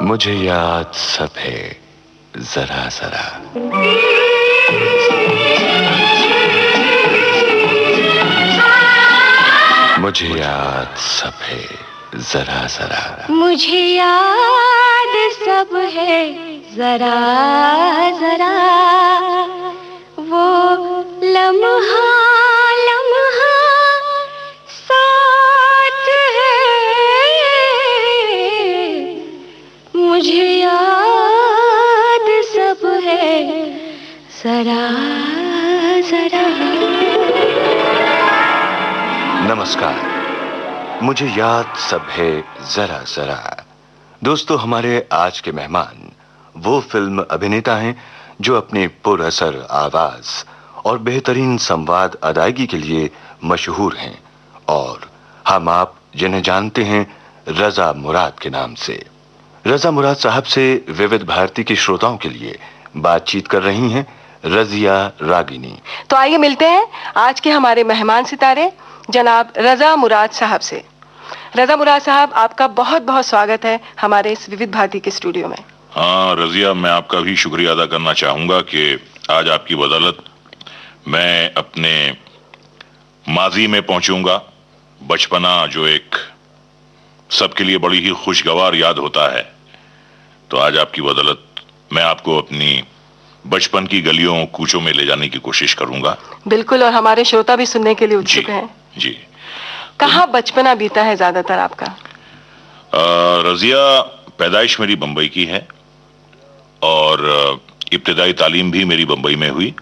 मुझे याद सब है जरा जरा। मुझे याद सब है जरा जरा। मुझे याद सब है जरा जरा। वो लम्हा लम्हा साथ है। मुझे याद सब है जरा जरा। नमस्कार। मुझे याद सब है जरा जरा। दोस्तों, हमारे आज के मेहमान वो फिल्म अभिनेता हैं जो अपनी पुरअसर आवाज और बेहतरीन संवाद अदायगी के लिए मशहूर हैं, और हम आप जिन्हें जानते हैं रजा मुराद के नाम से। रजा मुराद साहब से विविध भारती के श्रोताओं के लिए बातचीत कर रही हैं रजिया रागिनी। तो आइए मिलते हैं आज के हमारे मेहमान सितारे जनाब रजा मुराद साहब से। रजा मुराद साहब, आपका बहुत बहुत स्वागत है हमारे इस विविध भारती के स्टूडियो में। हाँ रजिया, मैं आपका भी शुक्रिया अदा करना चाहूँगा कि आज आपकी बदौलत मैं अपने माजी में पहुँचूँगा। बचपना जो एक सबके लिए बड़ी ही खुशगवार याद होता है, तो आज आपकी बदौलत मैं आपको अपनी बचपन की गलियों कूचों में ले जाने की कोशिश करूँगा। बिल्कुल, और हमारे श्रोता भी सुनने के लिए उत्सुक हैं। जी। कहाँ बचपना बीता है ज्यादातर आपका? रजिया, पैदाइश मेरी बम्बई की है और इब्तिदाई तालीम भी मेरी बम्बई में हुई।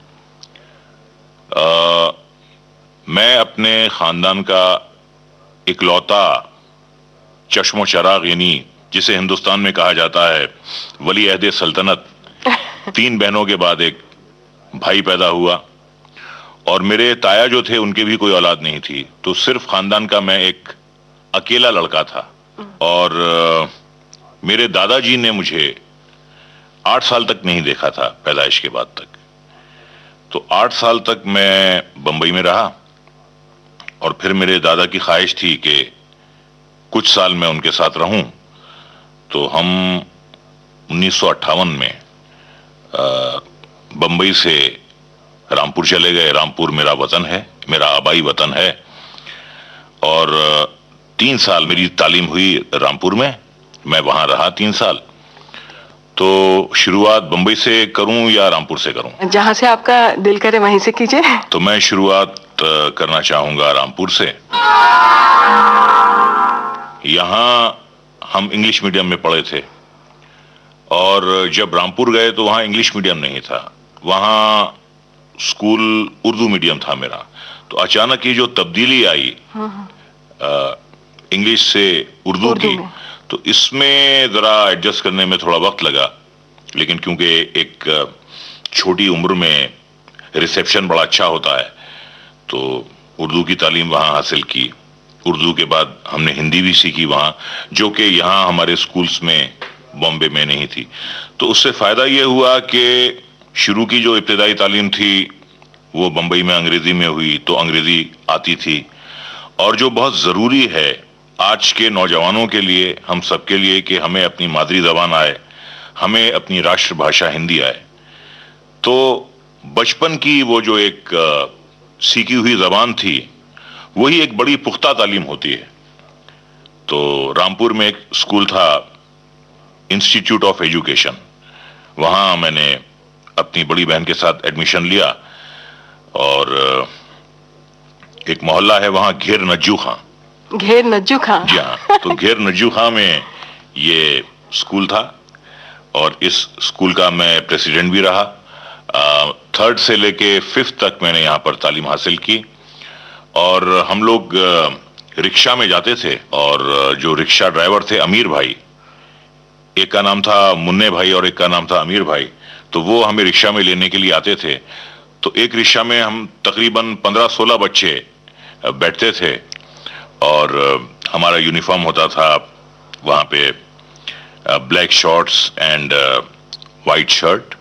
मैं अपने खानदान का इकलौता चश्मो चराग, यानी जिसे हिंदुस्तान में कहा जाता है वली अहद सल्तनत, 3 बहनों के बाद एक भाई पैदा हुआ, और मेरे ताया जो थे उनके भी कोई औलाद नहीं थी, तो सिर्फ खानदान का मैं एक अकेला लड़का था। और मेरे दादाजी ने मुझे 8 साल तक नहीं देखा था पैदाइश के बाद तक। तो 8 साल तक मैं बंबई में रहा, और फिर मेरे दादा की ख्वाहिश थी कि कुछ साल मैं उनके साथ रहूं। तो हम 1958 में बंबई से रामपुर चले गए। रामपुर मेरा वतन है, मेरा आबाई वतन है, और 3 साल मेरी तालीम हुई रामपुर में। मैं वहां रहा 3 साल। तो शुरुआत बंबई से करूं या रामपुर से करूं? जहां से आपका दिल करे वहीं से कीजिए। तो मैं शुरुआत करना चाहूंगा रामपुर से। यहां हम इंग्लिश मीडियम में पढ़े थे, और जब रामपुर गए तो वहां इंग्लिश मीडियम नहीं था, वहां स्कूल उर्दू मीडियम था मेरा। तो अचानक ये जो तब्दीली आई इंग्लिश से उर्दू की, तो इसमें जरा एडजस्ट करने में थोड़ा वक्त लगा। लेकिन क्योंकि एक छोटी उम्र में रिसेप्शन बड़ा अच्छा होता है, तो उर्दू की तालीम वहाँ हासिल की। उर्दू के बाद हमने हिंदी भी सीखी वहाँ, जो कि यहाँ हमारे स्कूल्स में बॉम्बे में नहीं थी। तो उससे फ़ायदा ये हुआ कि शुरू की जो इब्तिदाई तालीम थी वो बंबई में अंग्रेज़ी में हुई, तो अंग्रेज़ी आती थी। और जो बहुत ज़रूरी है आज के नौजवानों के लिए, हम सब के लिए, कि हमें अपनी मादरी ज़बान आए, हमें अपनी राष्ट्रभाषा हिंदी आए। तो बचपन की वो जो एक सीखी हुई ज़बान थी, वही एक बड़ी पुख्ता तालीम होती है। तो रामपुर में एक स्कूल था, इंस्टीट्यूट ऑफ एजुकेशन, वहाँ मैंने अपनी बड़ी बहन के साथ एडमिशन लिया। और एक मोहल्ला है वहाँ, घेर नज्जू खां। घेर नज्जू खां? जी हाँ। तो घेर नज्जू खां में ये स्कूल था, और इस स्कूल का मैं प्रेसिडेंट भी रहा। 3rd से लेके 5th तक मैंने यहाँ पर तालीम हासिल की। और हम लोग रिक्शा में जाते थे, और जो रिक्शा ड्राइवर थे अमीर भाई, एक का नाम था मुन्ने भाई और एक का नाम था अमीर भाई, तो वो हमें रिक्शा में लेने के लिए आते थे। तो एक रिक्शा में हम तकरीबन 15-16 बच्चे बैठते थे, और हमारा यूनिफॉर्म होता था वहाँ पे black shorts and white shirt.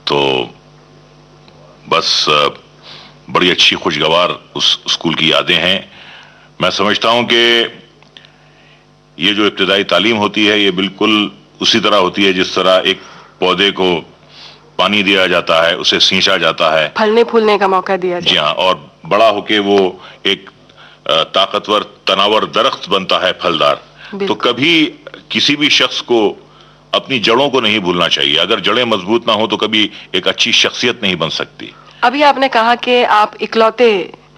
तो बस बड़ी अच्छी खुशगवार उस स्कूल की यादें हैं। मैं समझता हूँ कि ये जो इब्तिदाई तालीम होती है ये बिल्कुल उसी तरह होती है जिस तरह एक पौधे को पानी दिया जाता है, उसे सींचा जाता है, फलने फूलने का मौका दिया जी जाए। हाँ, और बड़ा होके वो एक ताकतवर तनावर दरख्त बनता है, फलदार। तो कभी किसी भी शख्स को अपनी जड़ों को नहीं भूलना चाहिए। अगर जड़ें मजबूत ना हो तो कभी एक अच्छी शख्सियत नहीं बन सकती। अभी आपने कहा कि आप इकलौते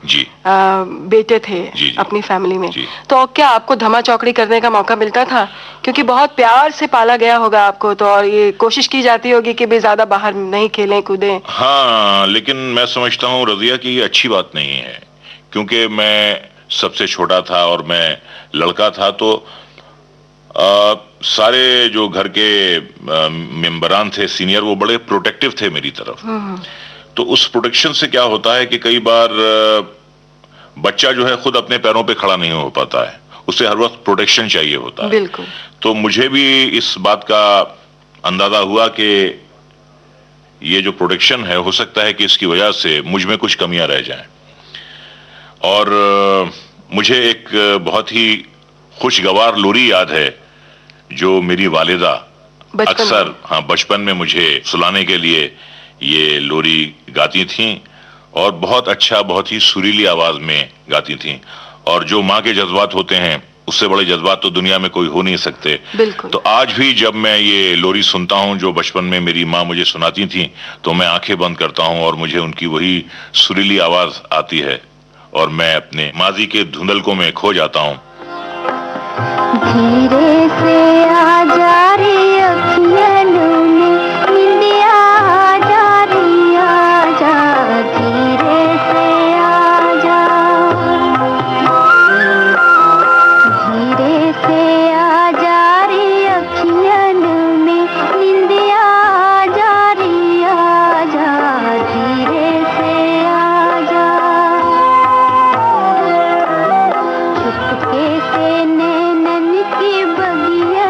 जी बेटे थे जी, जी, अपनी फैमिली में, जी। तो क्या आपको धमा चौकड़ी करने का मौका मिलता था? क्योंकि बहुत प्यार से पाला गया होगा आपको, तो और ये कोशिश की जाती होगी कि भी ज्यादा बाहर नहीं खेलें कूदें। हाँ, लेकिन मैं समझता हूँ रजिया कि ये अच्छी बात नहीं है, क्योंकि मैं सबसे छोटा था और मैं लड़का था, तो सारे जो घर के मेंबरान थे सीनियर, वो बड़े प्रोटेक्टिव थे मेरी तरफ। तो उस प्रोटेक्शन से क्या होता है कि कई बार बच्चा जो है खुद अपने पैरों पे खड़ा नहीं हो पाता है, उसे हर वक्त प्रोटेक्शन चाहिए होता है। बिल्कुल। तो मुझे भी इस बात का अंदाजा हुआ कि ये जो प्रोटेक्शन है, हो सकता है कि इसकी वजह से मुझ में कुछ कमियां रह जाएं। और मुझे एक बहुत ही खुशगवार लोरी याद है जो मेरी वालिदा अक्सर बचपन में मुझे सुलाने के लिए ये लोरी गाती थीं, और बहुत अच्छा, बहुत ही सुरीली आवाज में गाती थीं। और जो माँ के जज्बात होते हैं, उससे बड़े जज्बात तो दुनिया में कोई हो नहीं सकते। तो आज भी जब मैं ये लोरी सुनता हूँ जो बचपन में मेरी माँ मुझे सुनाती थी, तो मैं आंखें बंद करता हूँ और मुझे उनकी वही सुरीली आवाज आती है और मैं अपने माजी के धुंधलकों में खो जाता हूँ। धीरे से आजा रे अखियाँ लूने, निंदिया आजा रे आजा, धीरे से आजा, धीरे से आजा रे अखियाँ लूने, निंदिया आजा रे आजा, धीरे से आजा, चुपके से नैनन की बगिया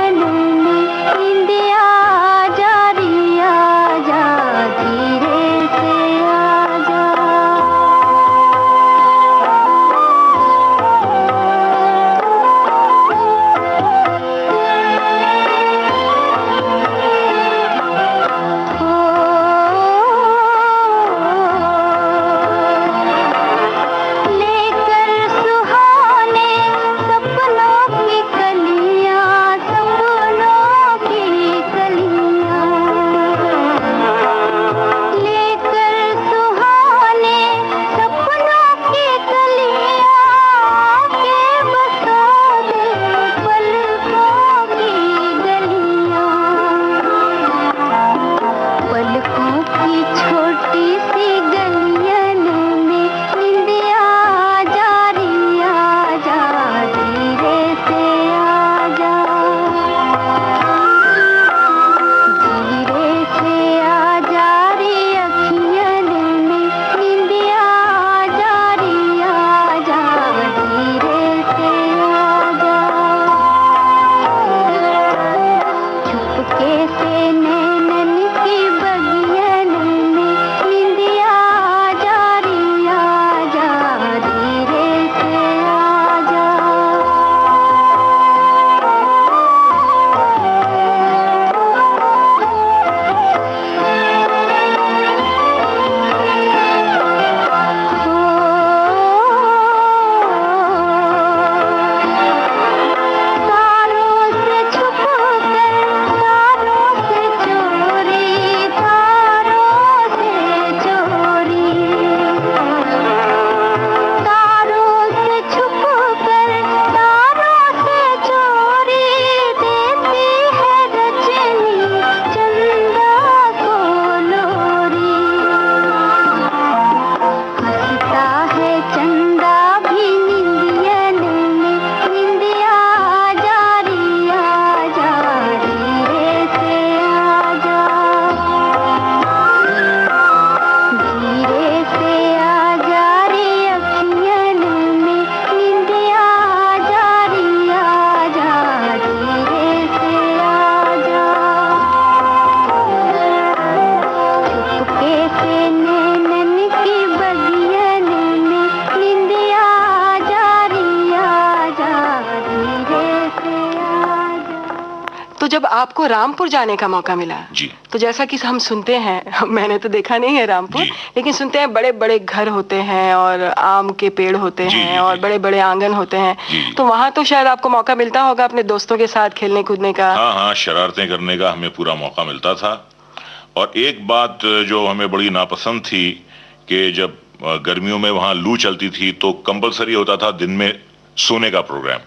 तो जब आपको रामपुर जाने का मौका मिला जी, तो जैसा कि हम सुनते हैं, मैंने तो देखा नहीं है रामपुर, जी। लेकिन सुनते हैं बड़े बड़े घर होते हैं और आम के पेड़ होते जी, हैं जी, और जी। बड़े बड़े आंगन होते हैं, जी। तो वहां तो शायद आपको मौका मिलता होगा अपने दोस्तों के साथ खेलने कूदने का। हाँ हाँ, शरारतें करने का हमें पूरा मौका मिलता था। और एक बात जो हमें बड़ी नापसंद थी कि जब गर्मियों में वहां लू चलती थी तो कंपलसरी होता था दिन में सोने का प्रोग्राम,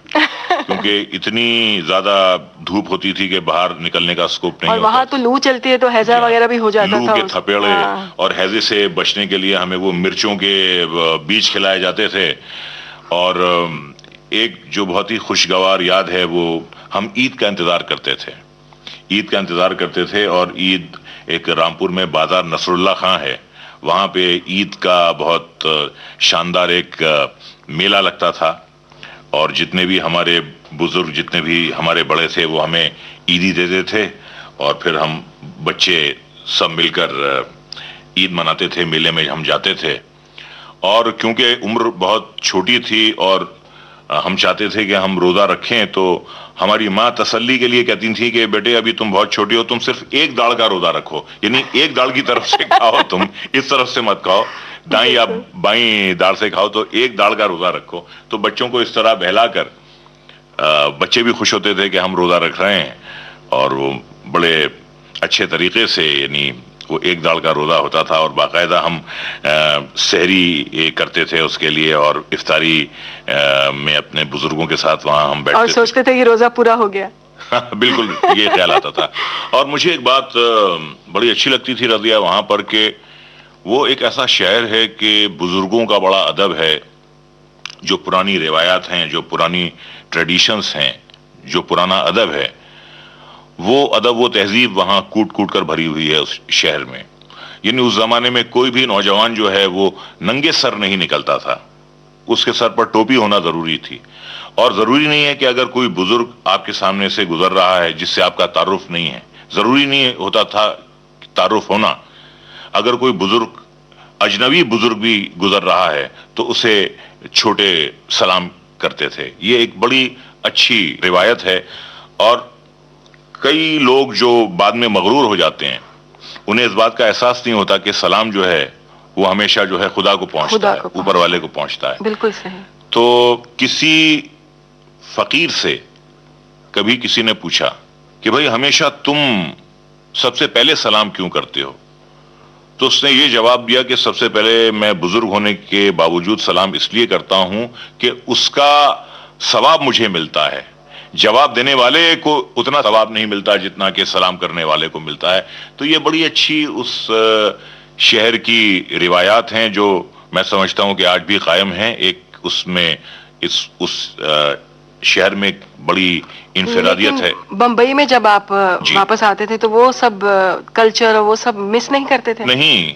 क्योंकि इतनी ज्यादा धूप होती थी कि बाहर निकलने का स्कोप नहीं और होता वहां तो लू चलती है तो हैजा वगैरह भी हो जाता लू था के थपेड़े। हाँ। और हैजे से बचने के लिए हमें वो मिर्चों के बीज खिलाए जाते थे। और एक जो बहुत ही खुशगवार याद है, वो हम ईद का इंतजार करते थे। ईद का इंतजार करते थे और ईद एक रामपुर में बाजार नसरुल्ला खां है, वहां पे ईद का बहुत शानदार एक मेला लगता था। और जितने भी हमारे बुजुर्ग, जितने भी हमारे बड़े थे, वो हमें ईदी देते थे और फिर हम बच्चे सब मिलकर ईद मनाते थे, मेले में हम जाते थे। और क्योंकि उम्र बहुत छोटी थी और हम चाहते थे कि हम रोजा रखें, तो हमारी माँ तसल्ली के लिए कहती थी कि बेटे अभी तुम बहुत छोटे हो, तुम सिर्फ एक दाल का रोजा रखो, यानी एक दाल की तरफ से खाओ, तुम इस तरफ से मत खाओ, दाई या बाई दाल से खाओ, तो एक दाल का रोजा रखो। तो बच्चों को इस तरह बहलाकर बच्चे भी खुश होते थे कि हम रोजा रख रहे हैं, और वो बड़े अच्छे तरीके से, यानी वो एक दाल का रोजा होता था और बाकायदा हम सहरी करते थे उसके लिए, और इफ्तारी में अपने बुजुर्गों के साथ वहां हम बैठते और सोचते थे कि रोजा पूरा हो गया। बिल्कुल ये ख्याल आता था। और मुझे एक बात बड़ी अच्छी लगती थी रजिया वहां पर, कि वो एक ऐसा शहर है कि बुजुर्गों का बड़ा अदब है, जो पुरानी रिवायात हैं, जो पुरानी ट्रेडिशंस हैं, जो पुराना अदब है, वो अदब, वो तहजीब वहां कूट कूट कर भरी हुई है उस शहर में। यानी उस जमाने में कोई भी नौजवान जो है वो नंगे सर नहीं निकलता था, उसके सर पर टोपी होना जरूरी थी। और जरूरी नहीं है कि अगर कोई बुजुर्ग आपके सामने से गुजर रहा है जिससे आपका तारुफ नहीं है, जरूरी नहीं होता था तारुफ होना। अगर कोई बुजुर्ग, अजनबी बुजुर्ग भी गुजर रहा है तो उसे छोटे सलाम करते थे। ये एक बड़ी अच्छी रिवायत है। और कई लोग जो बाद में मगरूर हो जाते हैं, उन्हें इस बात का एहसास नहीं होता कि सलाम जो है वो हमेशा जो है खुदा को पहुंचता है, ऊपर वाले को पहुंचता है। बिल्कुल सही। तो किसी फकीर से कभी किसी ने पूछा कि भाई हमेशा तुम सबसे पहले सलाम क्यों करते हो, तो उसने ये जवाब दिया कि सबसे पहले मैं बुजुर्ग होने के बावजूद सलाम इसलिए करता हूं कि उसका सवाब मुझे मिलता है, जवाब देने वाले को उतना सवाब नहीं मिलता जितना कि सलाम करने वाले को मिलता है। तो ये बड़ी अच्छी उस शहर की रिवायात हैं जो मैं समझता हूं कि आज भी कायम हैं। एक उसमें उस शहर में बड़ी इनफरादियत है। बंबई में जब आप वापस आते थे तो वो सब कल्चर और वो सब मिस नहीं करते थे? नहीं,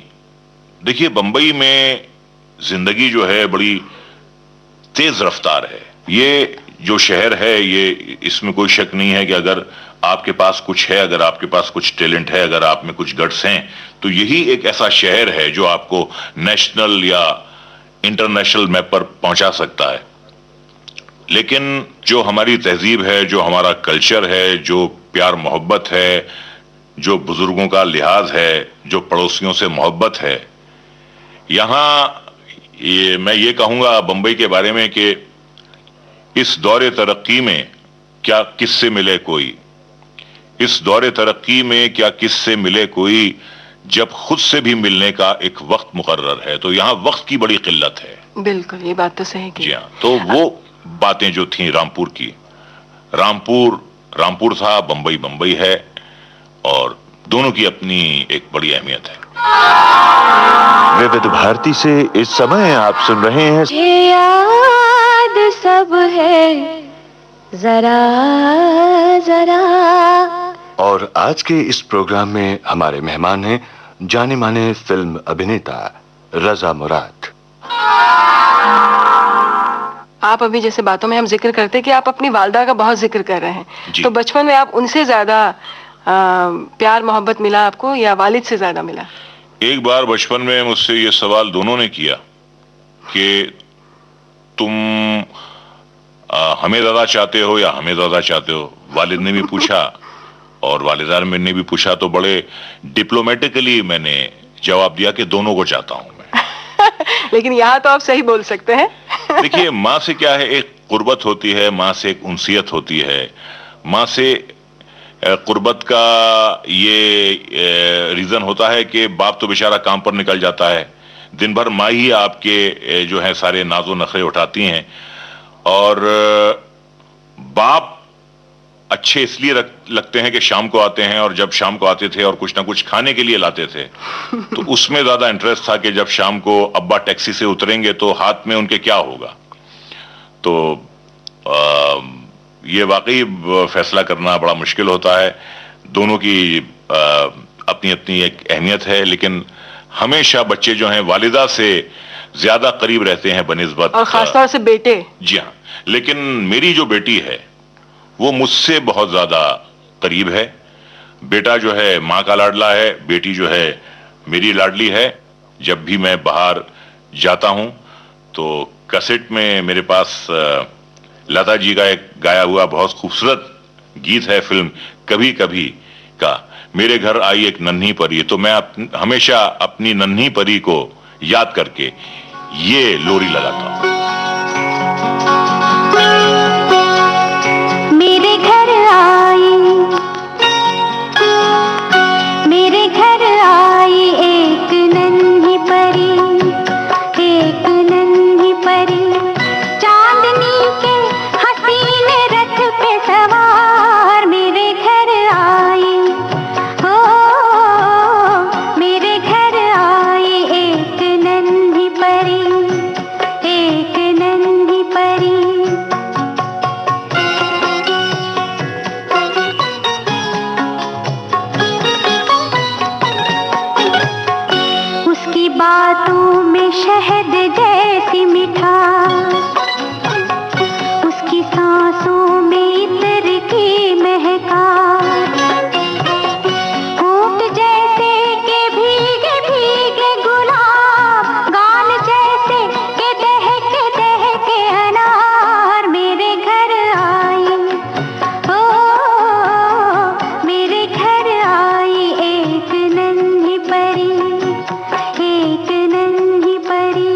देखिए बंबई में जिंदगी जो है बड़ी तेज रफ्तार है। ये जो शहर है, ये इसमें कोई शक नहीं है कि अगर आपके पास कुछ है, अगर आपके पास कुछ टैलेंट है, अगर आप में कुछ गट्स हैं, तो यही एक ऐसा शहर है जो आपको नेशनल या इंटरनेशनल मैप पर पहुंचा सकता है। लेकिन जो हमारी तहजीब है, जो हमारा कल्चर है, जो प्यार मोहब्बत है, जो बुजुर्गों का लिहाज है, जो पड़ोसियों से मोहब्बत है, यहाँ मैं ये कहूंगा बंबई के बारे में कि इस दौरे तरक्की में क्या किससे मिले कोई, इस दौरे तरक्की में क्या किससे मिले कोई, जब खुद से भी मिलने का एक वक्त मुकर्रर है। तो यहाँ वक्त की बड़ी किल्लत है। बिल्कुल, ये बात तो सही की। जी हाँ, तो वो बातें जो थी रामपुर की, रामपुर था, बंबई बंबई है, और दोनों की अपनी एक बड़ी अहमियत है। विविध भारती से इस समय आप सुन रहे हैं ये याद सब है जरा जरा। और आज के इस प्रोग्राम में हमारे मेहमान हैं जाने माने फिल्म अभिनेता रजा मुराद। आप अभी जैसे बातों में हम जिक्र करते कि आप अपनी वालदा का बहुत जिक्र कर रहे हैं, तो बचपन में आप उनसे ज्यादा प्यार मोहब्बत मिला आपको या वालिद से ज्यादा मिला? एक बार बचपन में मुझसे ये सवाल दोनों ने किया कि तुम हमें ज्यादा चाहते हो या हमें ज्यादा चाहते हो। वालिद ने भी पूछा और वालिदा ने भी पूछा तो बड़े डिप्लोमेटिकली मैंने जवाब दिया कि दोनों को चाहता हूं मैं। लेकिन यहाँ तो आप सही बोल सकते हैं। देखिए, माँ से क्या है, एक कुर्बत होती है, माँ से एक उनसियत होती है। माँ से कुर्बत का ये रीजन होता है कि बाप तो बेचारा काम पर निकल जाता है, दिन भर माँ ही आपके जो है सारे नाजो नखरे उठाती हैं, और बाप अच्छे इसलिए लगते हैं कि शाम को आते हैं, और जब शाम को आते थे और कुछ ना कुछ खाने के लिए लाते थे तो उसमें ज्यादा इंटरेस्ट था कि जब शाम को अब्बा टैक्सी से उतरेंगे तो हाथ में उनके क्या होगा। तो ये वाकई फैसला करना बड़ा मुश्किल होता है। दोनों की अपनी अपनी एक अहमियत है, लेकिन हमेशा बच्चे जो हैं वालिदा से ज्यादा करीब रहते हैं बनिस्बत, और खासतौर से बेटे। जी हाँ, लेकिन मेरी जो बेटी है वो मुझसे बहुत ज्यादा करीब है। बेटा जो है माँ का लाडला है, बेटी जो है मेरी लाडली है। जब भी मैं बाहर जाता हूं तो कैसेट में मेरे पास लता जी का एक गाया हुआ बहुत खूबसूरत गीत है फिल्म कभी कभी का, मेरे घर आई एक नन्ही परी। तो मैं हमेशा अपनी नन्ही परी को याद करके ये लोरी लगाता हूं। मेरे घर आई एक नन्ही परी, एक नन्ही परी, चांदनी के हसीन रथ पे सवार। मेरे घर आई, हो मेरे घर आई एक नन्ही परी, एक नन्ही परी। उसकी बातों में शहद जैसी मिठास, उसकी सांसों में इत्र की महकास, होंठ जैसे के भीगे भीगे गुलाब, गाल जैसे के दहके अनार। मेरे घर आई, ओ मेरे घर आई एक नन्ही परी, एक नन्ही परी।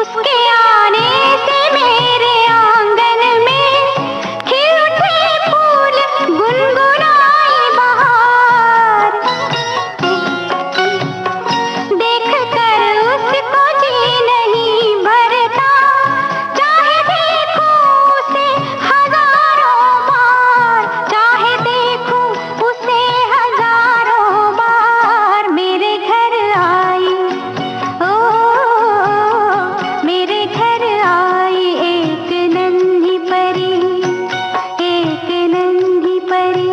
उसके आने से मेरे आंगन में खिल उठे फूल, गुनगुनाई बहार। देख कर उसको जी नहीं भरता, चाहे देखूं उसे हजारों बार, चाहे देखूं उसे हजारों बार। मेरे घर आई, ओ मेरे घर आई एक नन्ही परी, एक नन्ही परी।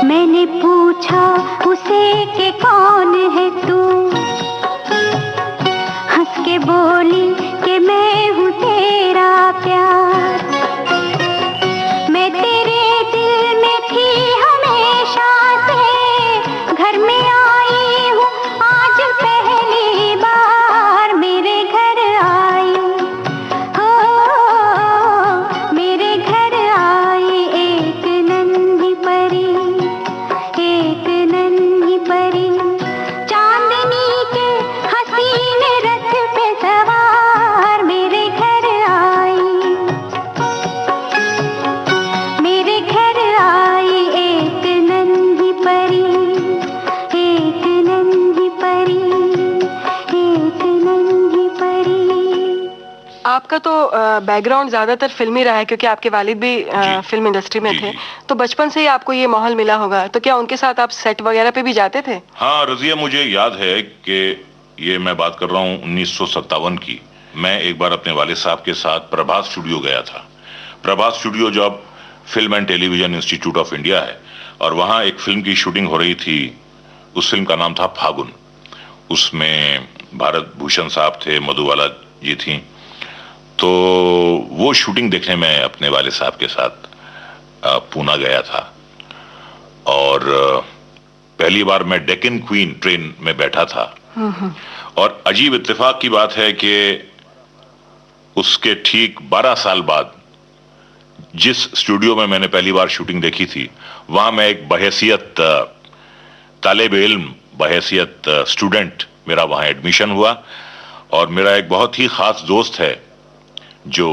मैंने पूछा उसे कि कौन है तू, हंस के बोली कि मैं हूँ तेरा प्यार। मैं तेरे दिल में थी हमेशा से, घर में आई हूँ आज पहली बार। मेरे घर आई, हो मेरे घर आई एक नन्ही परी, एक नन्ही परी, चांदनी के हसीन रथ पे सवार। मेरे घर आई, मेरे घर आई एक नन्ही परी, एक नन्ही परी, एक नन्ही परी। आपका तो बैकग्राउंड ज्यादातर फिल्मी रहा है, क्योंकि आपके वालिद भी फिल्म इंडस्ट्री में जी, थे, जी। तो बचपन से ही आपको ये माहौल मिला होगा। तो क्या उनके साथ आप सेट वगैरह पे भी जाते थे? हाँ रजिया, मुझे याद है कि ये मैं बात कर रहा हूँ 1957 की। मैं एक बार अपने वालिद साहब के साथ प्रभात स्टूडियो गया था। प्रभात स्टूडियो जो अब film and television institute of India है, और वहाँ एक फिल्म की शूटिंग हो रही थी। उस फिल्म का नाम था फागुन। उसमें भारत भूषण साहब थे, मधुबाला जी थी। तो वो शूटिंग देखने में अपने वाले साहब के साथ पूना गया था। और पहली बार मैं डेक्कन क्वीन ट्रेन में बैठा था। और अजीब इत्तेफाक की बात है कि उसके ठीक 12 साल बाद जिस स्टूडियो में मैंने पहली बार शूटिंग देखी थी, वहां मैं एक बहैसियत तालिब इल्म, बहैसियत स्टूडेंट मेरा वहां एडमिशन हुआ। और मेरा एक बहुत ही खास दोस्त है जो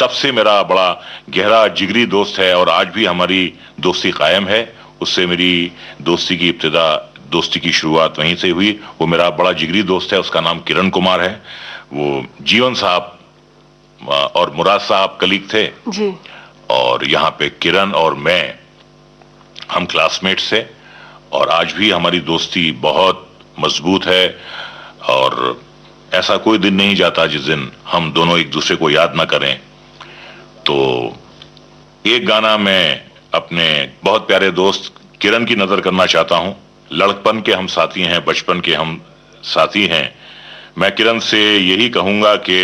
तब से मेरा बड़ा गहरा जिगरी दोस्त है और आज भी हमारी दोस्ती कायम है। उससे मेरी दोस्ती की इब्तिदा, दोस्ती की शुरुआत वहीं से हुई। वो मेरा बड़ा जिगरी दोस्त है, उसका नाम किरण कुमार है। वो जीवन साहब और मुराद साहब कलीग थे जी। और यहाँ पे किरण और मैं, हम क्लासमेट्स थे और आज भी हमारी दोस्ती बहुत मजबूत है। और ऐसा कोई दिन नहीं जाता जिस दिन हम दोनों एक दूसरे को याद ना करें। तो एक गाना मैं अपने बहुत प्यारे दोस्त किरण की नजर करना चाहता हूं। लड़कपन के हम साथी हैं, बचपन के हम साथी हैं। मैं किरण से यही कहूंगा कि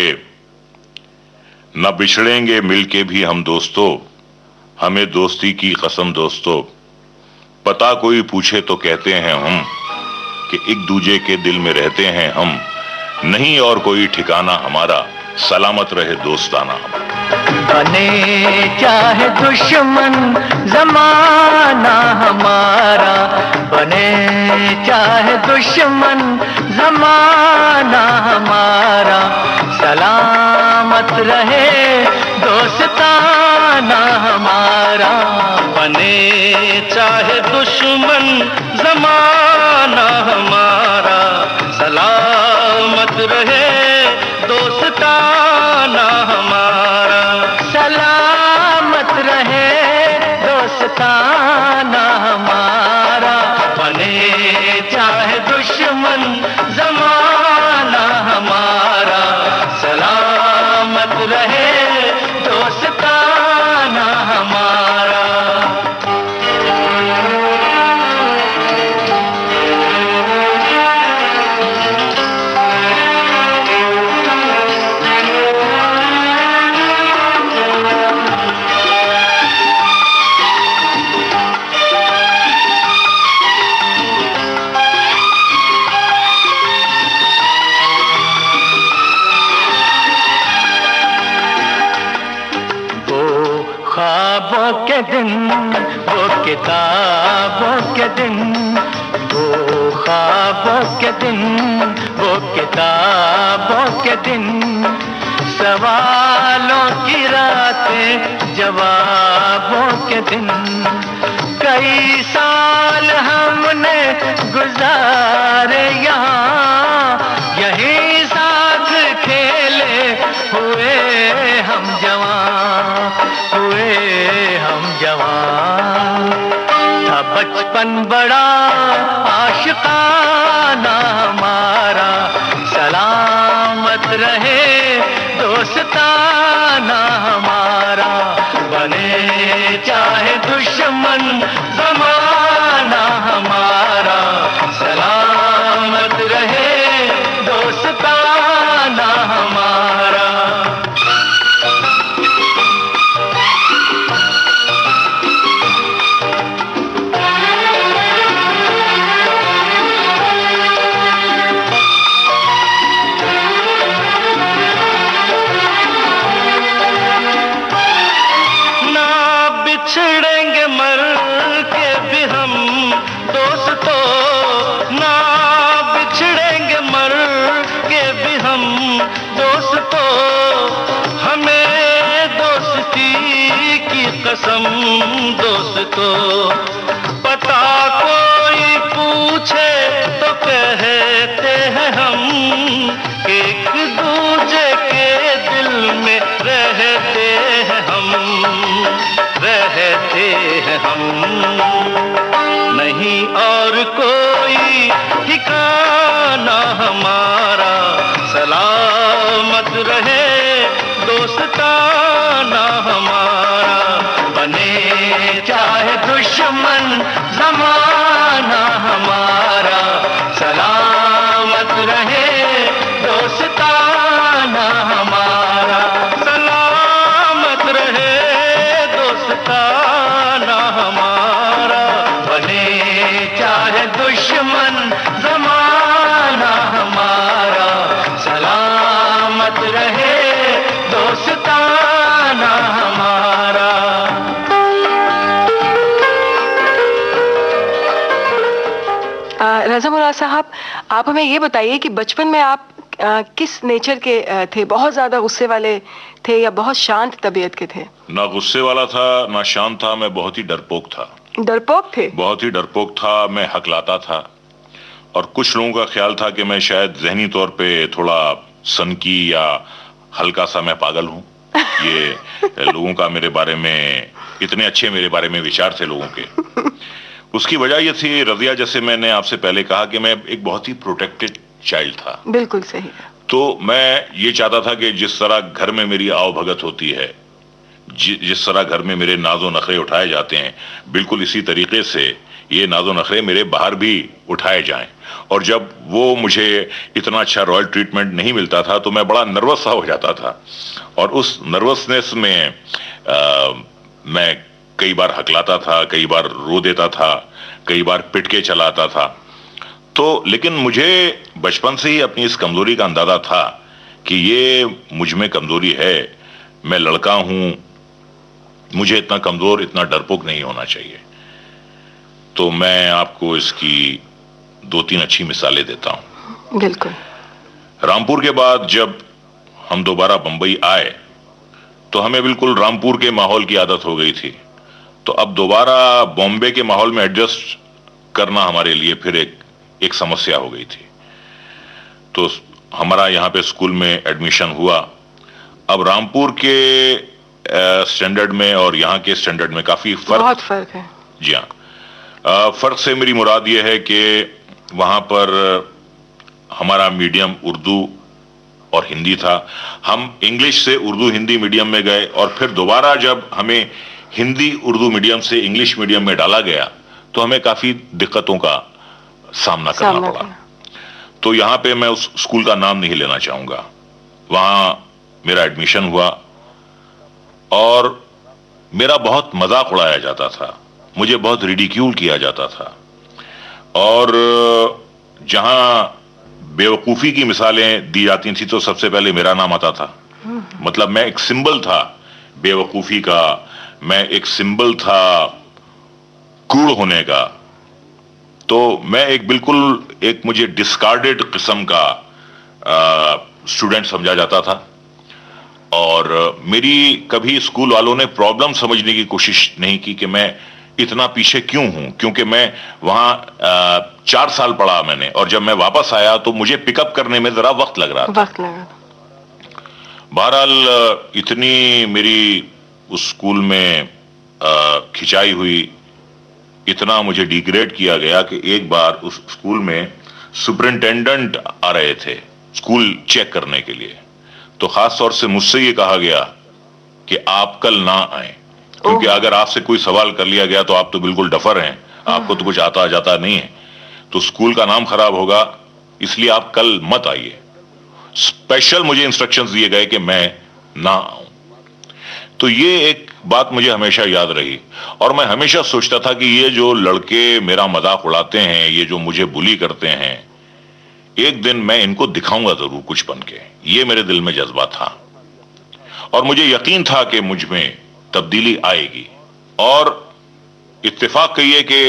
न बिछड़ेंगे मिलके भी हम दोस्तों, हमें दोस्ती की कसम दोस्तों। पता कोई पूछे तो कहते हैं हम कि एक दूजे के दिल में रहते हैं हम। नहीं और कोई ठिकाना हमारा, सलामत रहे दोस्ताना। बने चाहे दुश्मन जमाना हमारा, बने चाहे दुश्मन जमाना हमारा, सलामत रहे दोस्ताना हमारा। बने चाहे दुश्मन जमाना हमारा, सलामत रहे दोस्ताना हमारा। सलामत रहे दोस्ताना हमारा। बने चाहे दुश्मन जमाना हमारा, सलामत रहे दोस्ताना हमारा। ख्वाबों के दिन, वो किताबों के दिन, वो ख्वाबों के दिन, वो किताबों के दिन, सवालों की रातें, जवाबों के दिन। कई साल हमने गुजारे यहाँ, यही साथ खेले हुए हम जवां, हुए हम जवां। था बचपन बड़ा आशिकाना हमारा, सलामत रहे दोस्ताना हमारा। बने चाहे दुश्मन जमाना हमारा, सलामत रहे दोस्ताना हमारा। बिछड़ेंगे मर के भी हम दोस्तों, ना बिछड़ेंगे मर के भी हम दोस्तों। हमें दोस्ती की कसम दोस्तों। पता कोई पूछे तो कहते हैं हम, एक दूजे के दिल में रहते हैं हम, रहते हैं हम। नहीं और कोई ठिकाना हमारा, सलामत रहे दोस्ताना हमारा। बने चाहे दुश्मन जमाना हमारा, सलामत रहे दोस्ताना हमारा। मुराद साहब, आप हमें ये बताइए कि बचपन में आप किस नेचर के थे? बहुत ज्यादा गुस्से वाले थे या बहुत शांत तबीयत के थे? ना गुस्से वाला था ना शांत था, मैं बहुत ही डरपोक था। डरपोक थे? बहुत ही डरपोक था, मैं हकलाता था और कुछ लोगों का ख्याल था कि मैं शायद जहनी तौर पे थोड़ा सनकी या हल्का सा मैं पागल हूँ। ये लोगों का मेरे बारे में, इतने अच्छे मेरे बारे में विचार थे लोगों के। उसकी वजह ये थी रजिया, जैसे मैंने आपसे पहले कहा कि मैं एक बहुत ही प्रोटेक्टेड चाइल्ड था। बिल्कुल सही। तो मैं ये चाहता था कि जिस तरह घर में मेरी आवभगत होती है, जिस तरह घर में मेरे नाजो नखरे उठाए जाते हैं, बिल्कुल इसी तरीके से ये नाजो नखरे मेरे बाहर भी उठाए जाएं। और जब वो मुझे इतना अच्छा रॉयल ट्रीटमेंट नहीं मिलता था तो मैं बड़ा नर्वस सा हो जाता था और उस नर्वसनेस में मैं कई बार हकलाता था, कई बार रो देता था, कई बार पिट के चला आता था। तो लेकिन मुझे बचपन से ही अपनी इस कमजोरी का अंदाजा था कि ये मुझ में कमजोरी है, मैं लड़का हूं, मुझे इतना कमजोर, इतना डरपोक नहीं होना चाहिए। तो मैं आपको इसकी 2-3 अच्छी मिसालें देता हूं। बिल्कुल। रामपुर के बाद जब हम दोबारा बंबई आए तो हमें बिल्कुल रामपुर के माहौल की आदत हो गई थी। तो अब दोबारा बॉम्बे के माहौल में एडजस्ट करना हमारे लिए फिर एक समस्या हो गई थी। तो हमारा यहाँ पे स्कूल में एडमिशन हुआ। अब रामपुर के स्टैंडर्ड में और यहाँ के स्टैंडर्ड में काफी बहुत फर्क है। जी हाँ। फर्क से मेरी मुराद ये है कि वहाँ पर हमारा मीडियम उर्दू और हिंदी था। हम इंग्लिश से उर्दू हिंदी मीडियम में गए और फिर दोबारा जब हमें हिंदी उर्दू मीडियम से इंग्लिश मीडियम में डाला गया तो हमें काफी दिक्कतों का सामना करना पड़ा। तो यहाँ पे मैं उस स्कूल का नाम नहीं लेना चाहूंगा। वहां मेरा एडमिशन हुआ और मेरा बहुत मजाक उड़ाया जाता था, मुझे बहुत रिडिक्यूल किया जाता था और जहां बेवकूफी की मिसालें दी जाती थी तो सबसे पहले मेरा नाम आता था। मतलब मैं एक सिंबल था बेवकूफी का, मैं एक सिंबल था कूड़ होने का। तो मैं एक बिल्कुल एक मुझे डिस्कार्डेड किस्म का स्टूडेंट समझा जाता था और मेरी कभी स्कूल वालों ने प्रॉब्लम समझने की कोशिश नहीं की कि मैं इतना पीछे क्यों हूं, क्योंकि मैं वहां 4 साल पढ़ा मैंने और जब मैं वापस आया तो मुझे पिकअप करने में जरा वक्त लग रहा था। बहरहाल इतनी मेरी उस स्कूल में खिंचाई हुई, इतना मुझे डिग्रेड किया गया कि एक बार उस स्कूल में सुपरिंटेंडेंट आ रहे थे स्कूल चेक करने के लिए। तो खास तौर से मुझसे ये कहा गया कि आप कल ना आए, क्योंकि अगर आपसे कोई सवाल कर लिया गया तो आप तो बिल्कुल डफर हैं, आपको तो कुछ आता जाता नहीं है, तो स्कूल का नाम खराब होगा, इसलिए आप कल मत आइए। स्पेशल मुझे इंस्ट्रक्शंस दिए गए कि मैं ना आऊं। तो ये एक बात मुझे हमेशा याद रही और मैं हमेशा सोचता था कि ये जो लड़के मेरा मजाक उड़ाते हैं, ये जो मुझे बुली करते हैं, एक दिन मैं इनको दिखाऊंगा जरूर कुछ बन के। ये मेरे दिल में जज्बा था और मुझे यकीन था कि मुझ में तब्दीली आएगी। और इत्तेफाक कहिए कि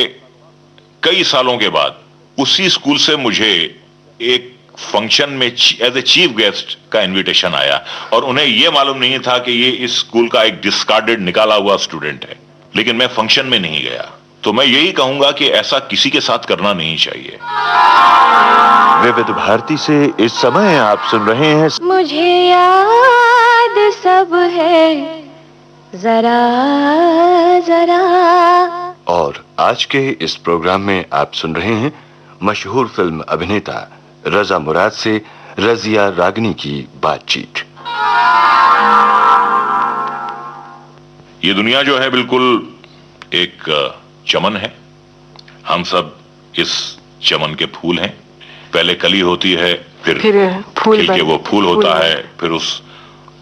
कई सालों के बाद उसी स्कूल से मुझे एक फंक्शन में एज ए चीफ गेस्ट का इनविटेशन आया और उन्हें यह मालूम नहीं था कि ये इस स्कूल का एक डिस्कार्डेड निकाला हुआ स्टूडेंट है। लेकिन मैं फंक्शन में नहीं गया। तो मैं यही कहूंगा कि ऐसा किसी के साथ करना नहीं चाहिए। विविध भारती से इस समय आप सुन रहे हैं मुझे याद सब है जरा जरा। और आज के इस प्रोग्राम में आप सुन रहे हैं मशहूर फिल्म अभिनेता रजा मुराद से रजिया रागनी की बातचीत। ये दुनिया जो है बिल्कुल एक चमन है। हम सब इस चमन के फूल हैं। पहले कली होती है, फिर फूल खिल के वो फूल होता है, फिर उस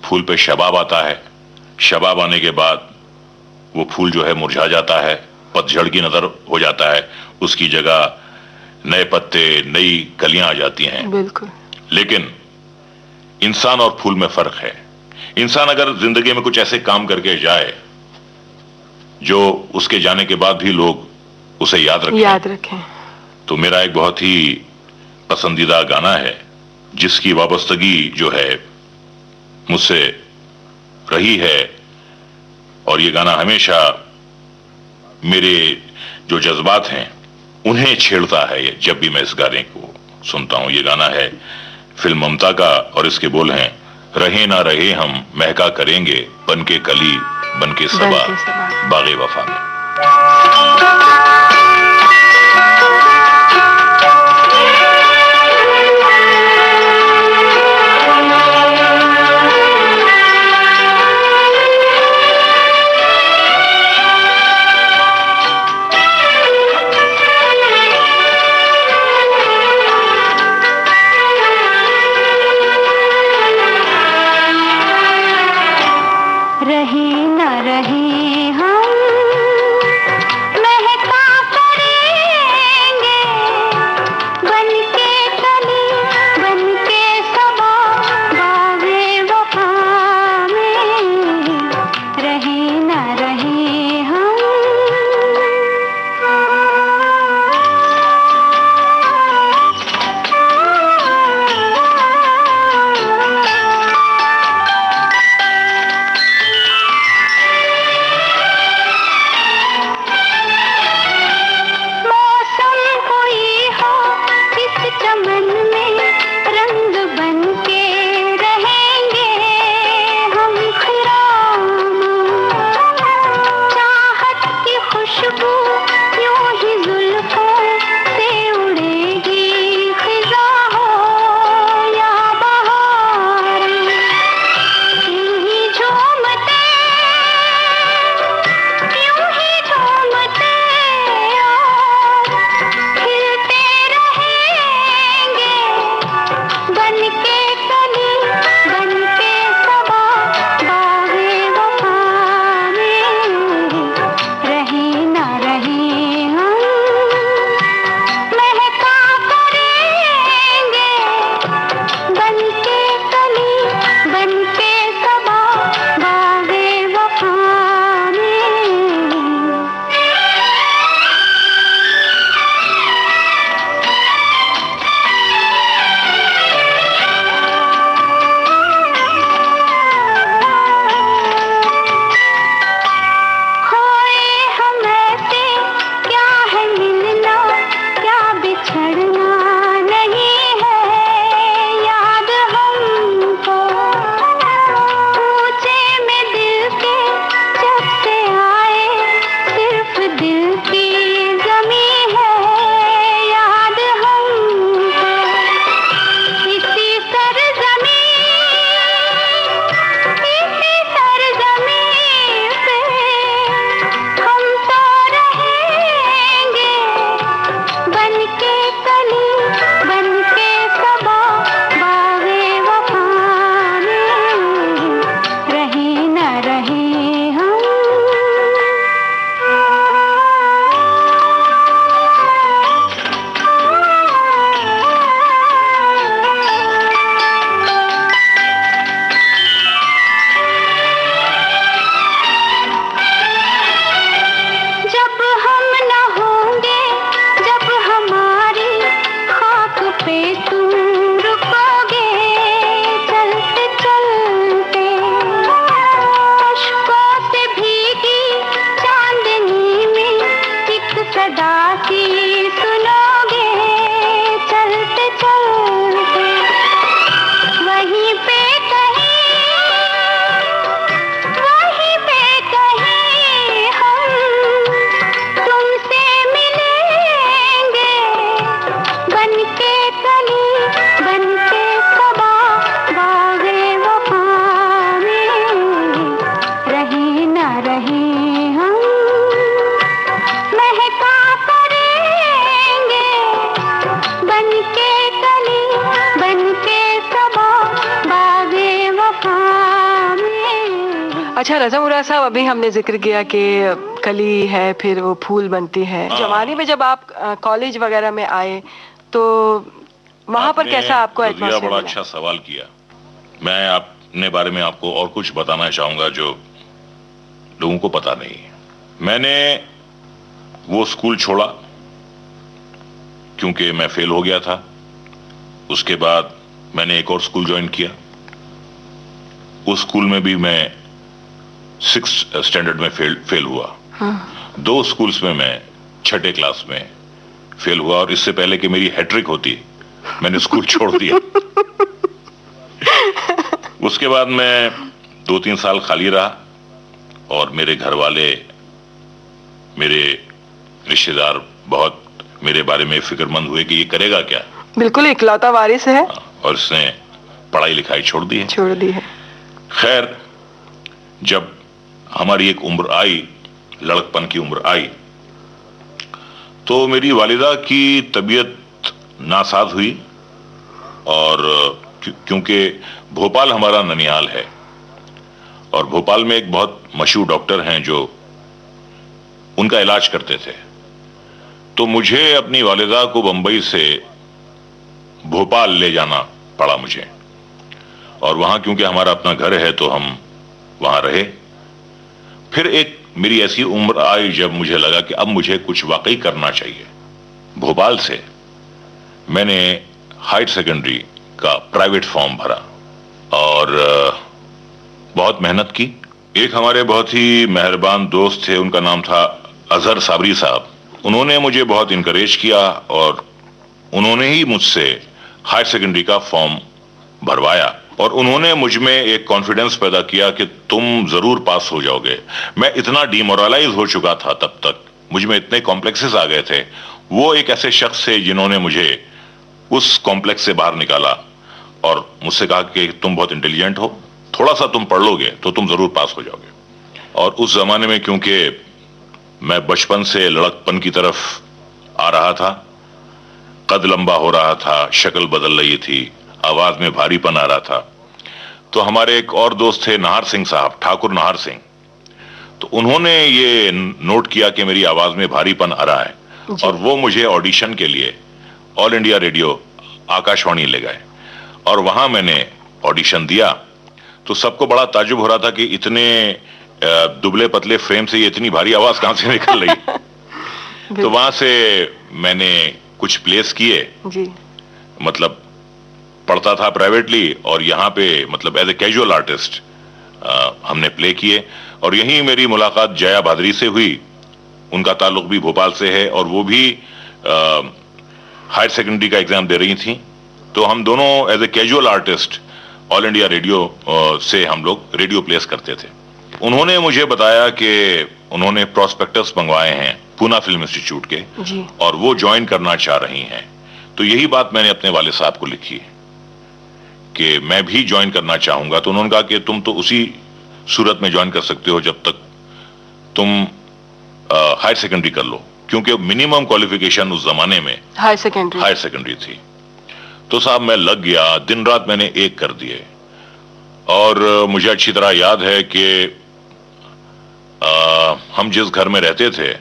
फूल पे शबाब आता है। शबाब आने के बाद वो फूल जो है मुरझा जाता है, पतझड़ की नजर हो जाता है, उसकी जगह नए पत्ते, नई कलियां आ जाती हैं। बिल्कुल। लेकिन इंसान और फूल में फर्क है। इंसान अगर जिंदगी में कुछ ऐसे काम करके जाए जो उसके जाने के बाद भी लोग उसे याद रखें, रखें। तो मेरा एक बहुत ही पसंदीदा गाना है जिसकी वाबस्तगी जो है मुझसे रही है, और ये गाना हमेशा मेरे जो जज्बात हैं उन्हें छेड़ता है जब भी मैं इस गाने को सुनता हूं। ये गाना है फिल्म ममता का और इसके बोल हैं, रहे ना रहे हम महका करेंगे बनके कली बनके सबा बागे वफा में। रहे न रहे हम महका करेंगे बनके कली बनके सबा बागे वफा में। रहे न रहे हम चमन में रंग बनके रहेंगे हम खिराम। चाहत की खुशबू यूं ही जुल्फों से उड़ेगी खिज़ा हो या बहार। यूं ही झूमते और खिलते रहेंगे बनके कली बनके सबा बागे वफा में। रहे न रहे हम महका करेंगे बनके कली बनके सबा बागे वफा में। खोए हम ऐसे क्या है मिलना क्या बिछड़ना नहीं है याद हमको। पूछे में दिल के जब से आए सिर्फ दिल की जमी है याद हमको। इसी सरजमी पे हम तो रहेंगे बनके कली बनके सबा बागे वफा में। रहे न रहे हम जब हम न होंगे जब हमारी खाक पे तुम रुकोगे चलते चलते। अश्कों से भीगी चांदनी में एक सदा सी सुनोगे चलते चलते। वहीं पे कहीं हम तुमसे मिलेंगे बनके कली बनके सबा बागे वफा में। रहे न रहे हम महका करेंगे बनके कली बनके सबा बागे वफा में। अच्छा रजा मुराद साहब, अभी हमने जिक्र किया कि कली है फिर वो फूल बनती है। जवानी में जब आप कॉलेज वगैरह में आए तो वहां पर कैसा आपको रज़िया एटमॉस्फेयर बड़ा मिला? अच्छा सवाल किया। मैं अपने बारे में आपको और कुछ बताना चाहूंगा जो लोगों को पता नहीं। मैंने वो स्कूल छोड़ा क्योंकि मैं फेल हो गया था उसके बाद मैंने एक और स्कूल ज्वाइन किया। उस स्कूल में भी मैं 6th स्टैंडर्ड में फेल हुआ। 2 स्कूल्स में मैं 6ठे क्लास में फेल हुआ, और इससे पहले कि मेरी हैट्रिक होती मैंने स्कूल छोड़ दिया। उसके बाद मैं 2-3 साल खाली रहा, और मेरे घर वाले, मेरे रिश्तेदार बहुत मेरे बारे में फिक्रमंद हुए कि ये करेगा क्या। बिल्कुल इकलौता वारिस है, और इसने पढ़ाई लिखाई छोड़ दी है। खैर, जब हमारी एक उम्र आई, लड़कपन की उम्र आई, तो मेरी वालिदा की तबीयत नासाज हुई, और क्योंकि भोपाल हमारा ननिहाल है, और भोपाल में एक बहुत मशहूर डॉक्टर हैं जो उनका इलाज करते थे, तो मुझे अपनी वालिदा को बंबई से भोपाल ले जाना पड़ा मुझे। और वहां क्योंकि हमारा अपना घर है तो हम वहां रहे। फिर एक मेरी ऐसी उम्र आई जब मुझे लगा कि अब मुझे कुछ वाकई करना चाहिए। भोपाल से मैंने हायर सेकेंडरी का प्राइवेट फॉर्म भरा और बहुत मेहनत की। एक हमारे बहुत ही मेहरबान दोस्त थे, उनका नाम था अजहर साबरी साहब। उन्होंने मुझे बहुत इनकरेज किया और उन्होंने ही मुझसे हायर सेकेंडरी का फॉर्म भरवाया, और उन्होंने मुझ में एक कॉन्फिडेंस पैदा किया कि तुम जरूर पास हो जाओगे। मैं इतना डिमोरलाइज हो चुका था, तब तक मुझ में इतने कॉम्प्लेक्सेस आ गए थे। वो एक ऐसे शख्स थे जिन्होंने मुझे उस कॉम्प्लेक्स से बाहर निकाला और मुझसे कहा कि तुम बहुत इंटेलिजेंट हो, थोड़ा सा तुम पढ़ लोगे तो तुम जरूर पास हो जाओगे। और उस जमाने में क्योंकि मैं बचपन से लड़कपन की तरफ आ रहा था, कद लंबा हो रहा था, शक्ल बदल रही थी, आवाज में भारीपन आ रहा था, तो हमारे एक और दोस्त थे नाहर सिंह साहब, ठाकुर नाहर सिंह, तो उन्होंने ये नोट किया कि मेरी आवाज में भारीपन आ रहा है, और वो मुझे ऑडिशन के लिए ऑल इंडिया रेडियो आकाशवाणी ले गए, और वहां मैंने ऑडिशन दिया। तो सबको बड़ा ताज्जुब हो रहा था कि इतने दुबले पतले फ्रेम से ये इतनी भारी आवाज कहां से निकल रही। तो वहां से मैंने कुछ प्लेस किए, मतलब पढ़ता था प्राइवेटली, और यहाँ पे मतलब एज ए कैजुअल आर्टिस्ट हमने प्ले किए। और यहीं मेरी मुलाकात जया भादरी से हुई, उनका ताल्लुक भी भोपाल से है, और वो भी हायर सेकेंडरी का एग्जाम दे रही थी। तो हम दोनों as a casual artist All India Radio से हम लोग रेडियो प्लेस करते थे। उन्होंने मुझे बताया कि उन्होंने प्रोस्पेक्टस मंगवाए हैं पूना फिल्म इंस्टीट्यूट के, और वो ज्वाइन करना चाह रही हैं। तो यही बात मैंने अपने वाले साहब को लिखी कि मैं भी ज्वाइन करना चाहूंगा। तो उन्होंने कहा कि तुम तो उसी सूरत में ज्वाइन कर सकते हो जब तक तुम हायर सेकेंडरी कर लो, क्योंकि मिनिमम क्वालिफिकेशन उस जमाने में हायर सेकेंडरी थी। तो साहब मैं लग गया, दिन रात मैंने एक कर दिए। और मुझे अच्छी तरह याद है कि हम जिस घर में रहते थे,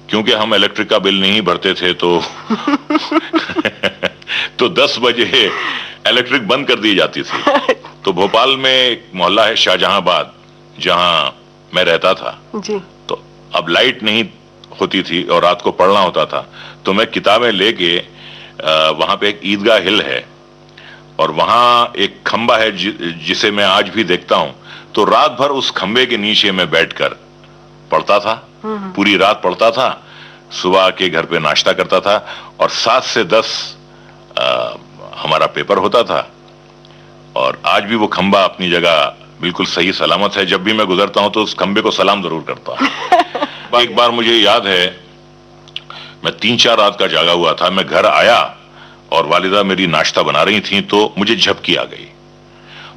क्योंकि हम इलेक्ट्रिक का बिल नहीं भरते थे, तो 10 बजे इलेक्ट्रिक बंद कर दी जाती थी। तो भोपाल में एक मोहल्ला है शाहजहांबाद, जहां मैं रहता था जी। तो अब लाइट नहीं होती थी और रात को पढ़ना होता था, तो मैं किताबें लेके वहां पे एक ईदगाह हिल है, और वहां एक खंबा है जिसे मैं आज भी देखता हूं। तो रात भर उस खंबे के नीचे में बैठकर पढ़ता था, पूरी रात पढ़ता था, सुबह के घर पे नाश्ता करता था, और 7 से 10 हमारा पेपर होता था। और आज भी वो खंबा अपनी जगह बिल्कुल सही सलामत है। जब भी मैं गुजरता हूं तो उस खंबे को सलाम जरूर करता हूं। एक बार मुझे याद है, मैं 3-4 रात का जागा हुआ था, मैं घर आया और वालिदा मेरी नाश्ता बना रही थी, तो मुझे झपकी आ गई,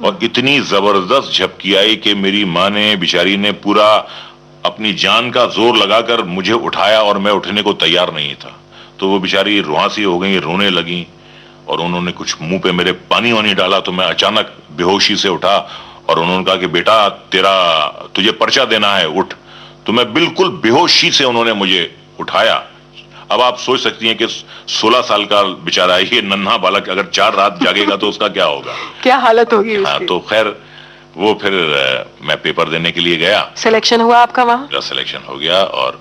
और इतनी जबरदस्त झपकी आई कि मेरी माँ ने, बेचारी ने पूरा अपनी जान का जोर लगाकर मुझे उठाया, और मैं उठने को तैयार नहीं था। तो वो बेचारी रुआंसी हो गई, रोने लगी, और उन्होंने कुछ मुंह पे मेरे पानी वानी डाला। तो मैं अचानक बेहोशी से उठा, और उन्होंने कहा कि बेटा तुझे पर्चा देना है, उठ। तो मैं बिल्कुल बेहोशी से उन्होंने मुझे उठाया। अब आप सोच सकती हैं कि 16 साल का बेचारा ये नन्हा बालक अगर 4 रात जागेगा तो उसका क्या होगा, क्या हालत होगी उसकी। हाँ, तो खैर वो फिर मैं पेपर देने के लिए गया। सिलेक्शन हुआ आपका वहां? मेरा सिलेक्शन हो गया, और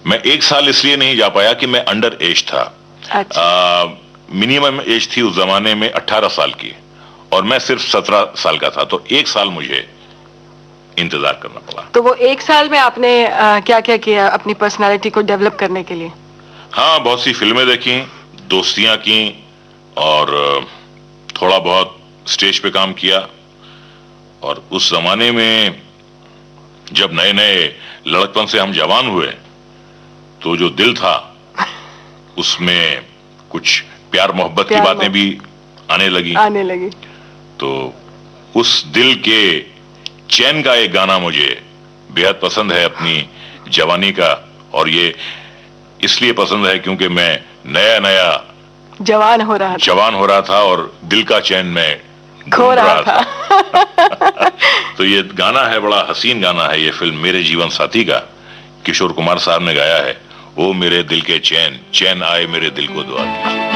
मैं 1 साल इसलिए नहीं जा पाया कि मैं अंडर एज था। अच्छा। मिनिमम एज थी उस जमाने में 18 साल की, और मैं सिर्फ 17 साल का था, तो 1 साल मुझे इंतजार करना पड़ा। तो वो 1 साल में आपने क्या क्या किया अपनी पर्सनालिटी को डेवलप करने के लिए? हाँ, बहुत सी फिल्में देखी, दोस्तियां की, और थोड़ा बहुत स्टेज पे काम किया। और उस जमाने में जब नए नए लड़कपन से हम जवान हुए, तो जो दिल था उसमें कुछ प्यार मोहब्बत की बातें भी आने लगी। तो उस दिल के चैन का एक गाना मुझे बेहद पसंद है अपनी जवानी का, और ये इसलिए पसंद है क्योंकि मैं नया नया जवान हो रहा था और दिल का चैन में खो रहा था। तो ये गाना है, बड़ा हसीन गाना है, ये फिल्म मेरे जीवन साथी का, किशोर कुमार साहब ने गाया है। वो मेरे दिल के चैन, चैन आए मेरे दिल को दुआ कीजिए।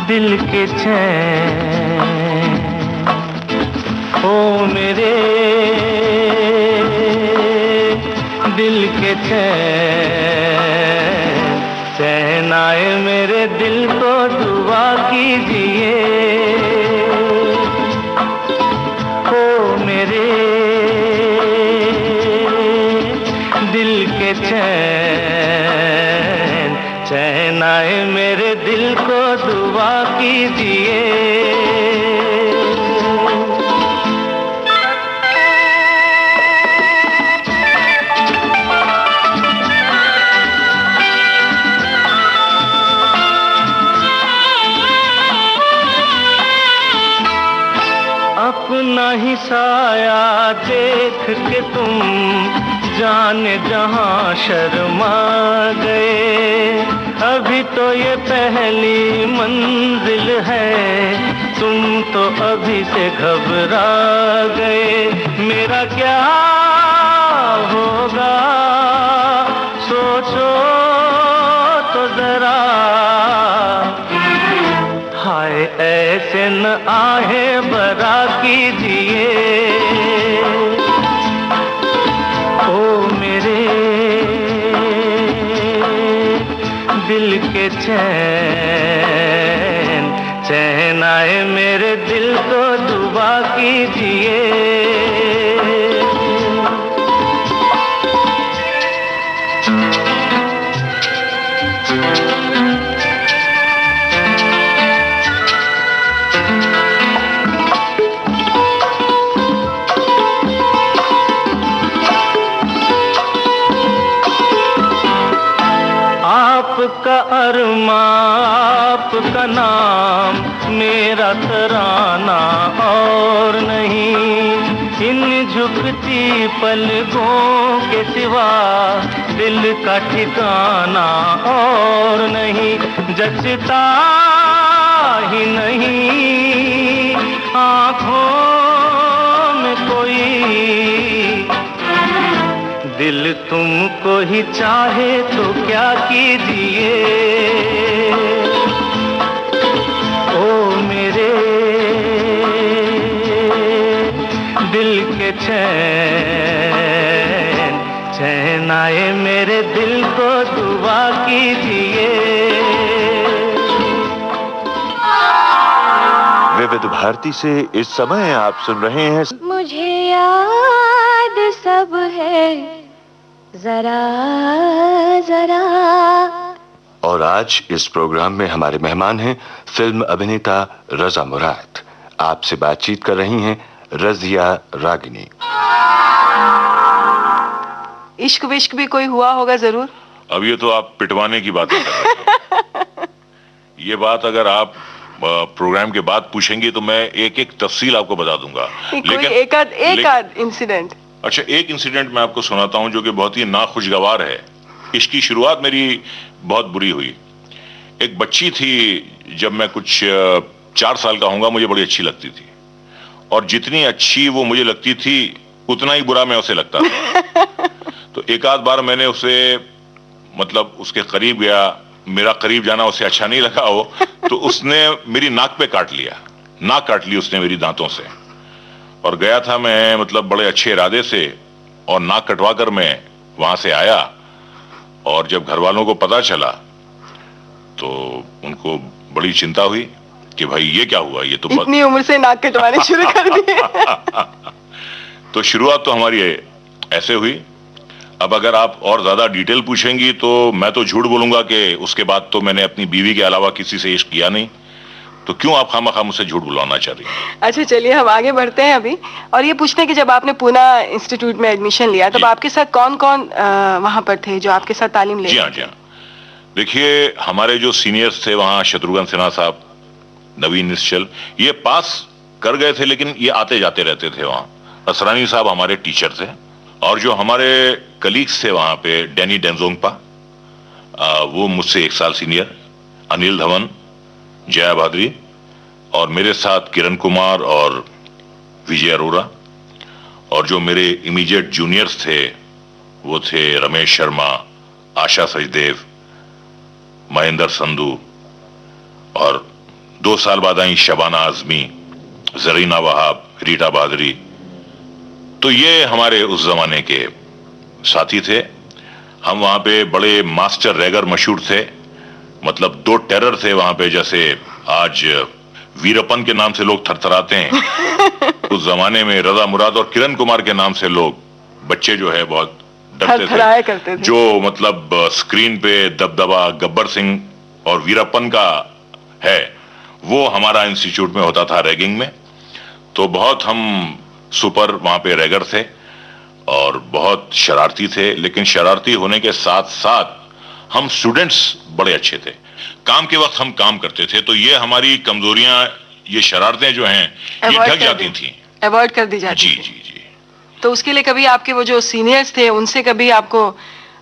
दिल के चैन, ओ मेरे दिल के चैन, चैन आए मेरे दिल को दुआ कीजिए। ओ मेरे दिल के चैन, चैन आए मेरे दिल को दुआ कीजिए। अपना ही साया देख के तुम जाने जहां शर्मा गए। अभी तो ये पहली मंजिल है, तुम तो अभी से घबरा गए। मेरा क्या होगा सोचो तो जरा, हाय ऐसे न आहे बरा कीजिए। ओ मेरे दिल के चैन, चैन आए मेरे दिल को दुआ कीजिए। आपका अरमा, आपका नाम, मेरा तराना और नहीं। इन झुकती पलकों के सिवा दिल का ठिकाना और नहीं। जचता ही नहीं आँखों में कोई, दिल तुमको ही चाहे तो क्या कीजिए। ओ मेरे दिल के चैन, चैन आए मेरे दिल को दुआ कीजिए। विविध भारती से इस समय आप सुन रहे हैं मुझे याद सब है जरा जरा। और आज इस प्रोग्राम में हमारे मेहमान हैं फिल्म अभिनेता रजा मुराद। आपसे बातचीत कर रही हैं रजिया रागिनी। इश्क विश्क भी कोई हुआ होगा जरूर। अब ये तो आप पिटवाने की बात कर रहे हो। ये बात अगर आप प्रोग्राम के बाद पूछेंगे तो मैं एक एक तफसील आपको बता दूंगा। लेकिन एक आध इंसिडेंट। अच्छा, एक इंसिडेंट मैं आपको सुनाता हूं जो कि बहुत ही नाखुशगवार है। इसकी शुरुआत मेरी बहुत बुरी हुई। एक बच्ची थी, जब मैं कुछ 4 साल का होऊंगा, मुझे बड़ी अच्छी लगती थी, और जितनी अच्छी वो मुझे लगती थी उतना ही बुरा मैं उसे लगता था। तो एक आध बार मैंने उसे मतलब उसके करीब गया, मेरा करीब जाना उसे अच्छा नहीं लगा हो, तो उसने मेरी नाक पे काट लिया, नाक काट ली उसने मेरी दांतों से। और गया था मैं मतलब बड़े अच्छे इरादे से, और नाक कटवा कर मैं वहां से आया, और जब घर वालों को पता चला तो उनको बड़ी चिंता हुई कि भाई ये क्या हुआ, ये तो इतनी उम्र से नाक कटवाने शुरू कर दिए। तो शुरुआत तो हमारी ऐसे हुई। अब अगर आप और ज्यादा डिटेल पूछेंगी तो मैं तो झूठ बोलूंगा कि उसके बाद तो मैंने अपनी बीवी के अलावा किसी से इश्क किया नहीं। तो क्यों आप खामखा मुझसे झूठ बुलवाना चाह रही हैं? अच्छा चलिए हम आगे बढ़ते हैं अभी, और ये पूछने कि जब आपने पूना इंस्टीट्यूट में एडमिशन लिया तब आपके साथ कौन कौन वहां पर थे जो आपके साथ तालीम ले जी हाँ, जी हाँ। देखिए, हमारे जो सीनियर्स थे वहाँ, शत्रुघ्न सिन्हा साहब, नवीन निश्चल, ये पास कर गए थे लेकिन ये आते जाते रहते थे वहाँ। असरानी साहब हमारे टीचर थे, और जो हमारे कलीग्स थे वहाँ पे, डैनी डेंजोंगपा, वो मुझसे 1 साल सीनियर, अनिल धवन, जया भाद्री, और मेरे साथ किरण कुमार और विजय अरोरा। और जो मेरे इमीडिएट जूनियर्स थे वो थे रमेश शर्मा, आशा सचदेव, महेंद्र संधू, और 2 साल बाद आई शबाना आजमी, जरीना वहाब, रीटा भादरी। तो ये हमारे उस जमाने के साथी थे। हम वहां पे बड़े मास्टर रैगर मशहूर थे, मतलब 2 टेरर थे वहां पे। जैसे आज वीरप्पन के नाम से लोग थरथराते हैं, उस जमाने में रजा मुराद और किरण कुमार के नाम से लोग, बच्चे जो है बहुत डरते थे। जो मतलब स्क्रीन पे दबदबा गब्बर सिंह और वीरप्पन का है, वो हमारा इंस्टीट्यूट में होता था रैगिंग में। तो बहुत हम सुपर वहां पे रैगर थे और बहुत शरारती थे, लेकिन शरारती होने के साथ साथ हम स्टूडेंट्स बड़े अच्छे थे। काम के वक्त हम काम करते थे, तो ये हमारी कमजोरियां, ये शरारतें जो हैं, ये ढक जाती थी, अवॉइड कर दी जाती। जी जी जी। तो उसके लिए कभी आपके वो जो सीनियर्स थे उनसे कभी आपको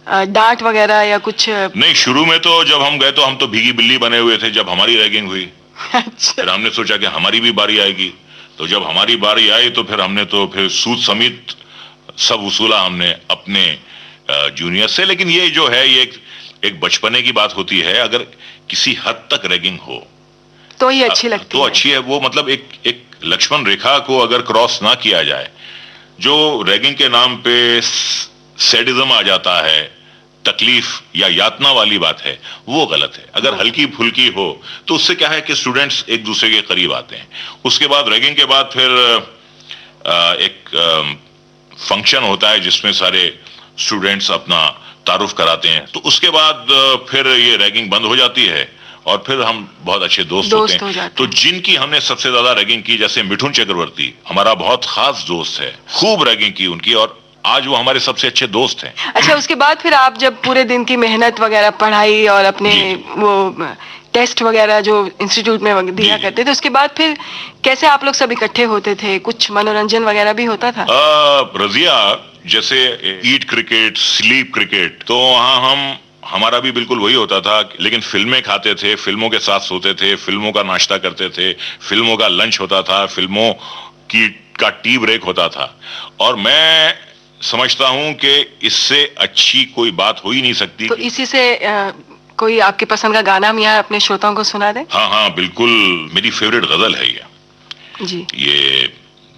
डांट वगैरह या कुछ? नहीं, शुरू में तो जब हम गए तो हम तो भीगी बिल्ली बने हुए थे जब हमारी रैगिंग हुई। अच्छा। फिर हमने सोचा कि हमारी भी बारी आएगी, तो जब हमारी बारी आई तो फिर हमने तो फिर सूद समेत सब वसूला हमने अपने जूनियर से। लेकिन ये जो है, ये एक बचपने की बात होती है। अगर किसी हद तक रैगिंग हो तो ये अच्छी लगती तो अच्छी है। वो मतलब एक लक्ष्मण रेखा को अगर क्रॉस ना किया जाए, जो रैगिंग के नाम पे सैडिज्म आ जाता है, तकलीफ या यातना वाली बात है, वो गलत है। अगर हल्की फुल्की हो तो उससे क्या है कि स्टूडेंट्स एक दूसरे के करीब आते हैं। उसके बाद रैगिंग के बाद फिर एक फंक्शन होता है जिसमें सारे स्टूडेंट्स अपना तारुफ कराते हैं। तो उसके बाद फिर ये रैगिंग बंद हो जाती है और फिर हम बहुत अच्छे दोस्त होते हैं। तो जिनकी हमने सबसे ज्यादा रैगिंग की, जैसे मिठुन चक्रवर्ती हमारा बहुत खास दोस्त है, खूब रैगिंग की उनकी, और आज वो हमारे सबसे अच्छे दोस्त हैं। अच्छा, उसके बाद फिर आप जब पूरे दिन की मेहनत वगैरह, पढ़ाई और अपने वो टेस्ट वगैरह जो इंस्टीट्यूट में दिया करते थे, उसके बाद फिर कैसे आप लोग सब इकट्ठे होते थे? कुछ मनोरंजन वगैरह भी होता था? रजिया, जैसे ईट क्रिकेट, स्लीप क्रिकेट, तो वहाँ हमारा भी बिल्कुल वही होता था। लेकिन फिल्में खाते थे, फिल्मों के साथ सोते थे, फिल्मों का नाश्ता करते थे, फिल्मों का लंच होता था, फिल्मों का टी ब्रेक होता था। और मैं समझता हूं कि इससे अच्छी कोई बात हो ही नहीं सकती। तो इसी से कोई आपके पसंद का गाना हम यहाँ अपने श्रोताओं को सुना दें? हाँ हाँ बिल्कुल, मेरी फेवरेट गजल है ये जी। ये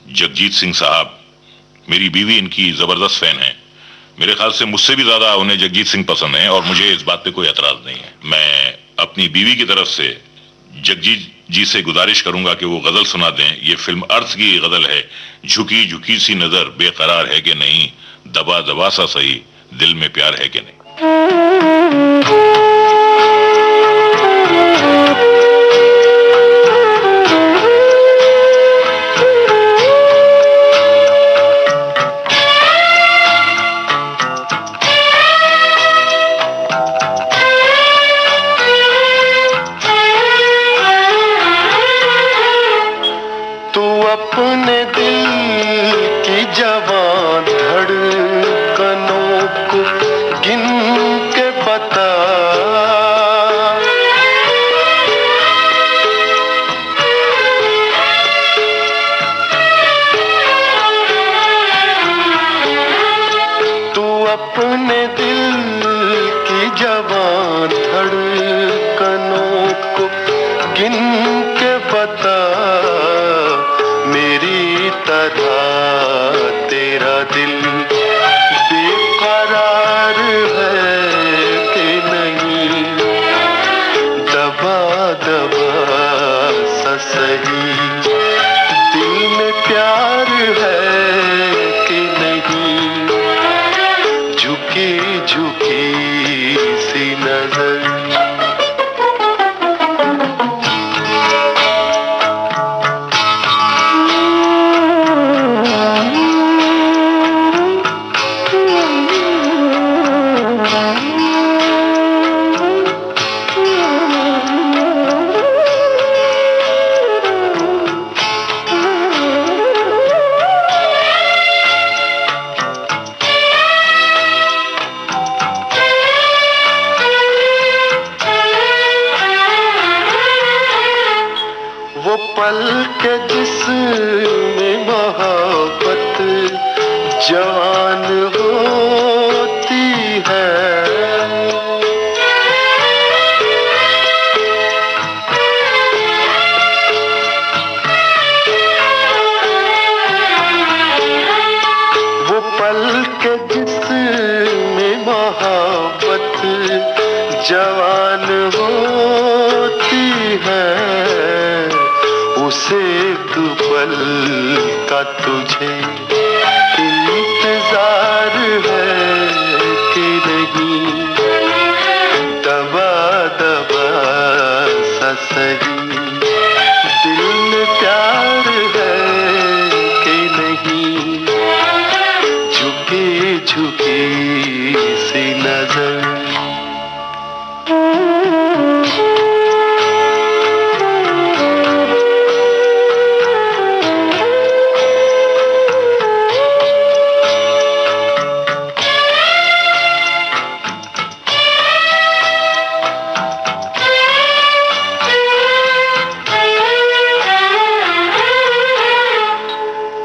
जगजीत सिंह साहब, मेरी बीवी इनकी जबरदस्त फैन है। मेरे ख्याल से मुझसे भी ज्यादा उन्हें जगजीत सिंह पसंद है, और मुझे इस बात पे कोई एतराज नहीं है। मैं अपनी बीवी की तरफ से जगजीत जी से गुजारिश करूंगा कि वो गजल सुना दें। ये फिल्म अर्थ की गजल है। झुकी झुकी सी नजर बेकरार है कि नहीं, दबा दबा सा सही दिल में प्यार है कि नहीं। अपने दिल की जवां धड़कनों को गिन के बता गिन के बता मेरी तरह तेरा दिल बेकरार है कि नहीं, दबा दबा सा सही दिल में प्यार है कि नहीं, झुकी झुकी सी नजर। वो पल के जिसमें मोहब्बत जवान होती है, वो पल के जिसमें मोहब्बत जवान होती है, उसे एक पल का तुझे इंतजार है कि नहीं, दबा दबा सा सही दिल में प्यार है कि नहीं, झुकी झुकी सी नजर।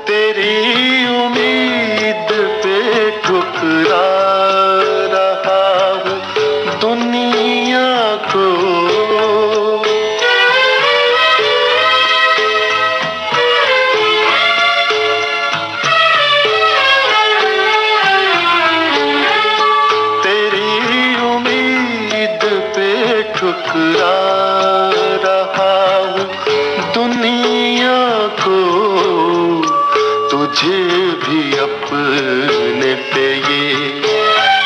तेरी उम्मीद पे ठुकरा रहा हूँ दुनिया को, तेरी उम्मीद पे ठुकरा रहा हूँ दुनिया को, तुझे भी अपने पे ये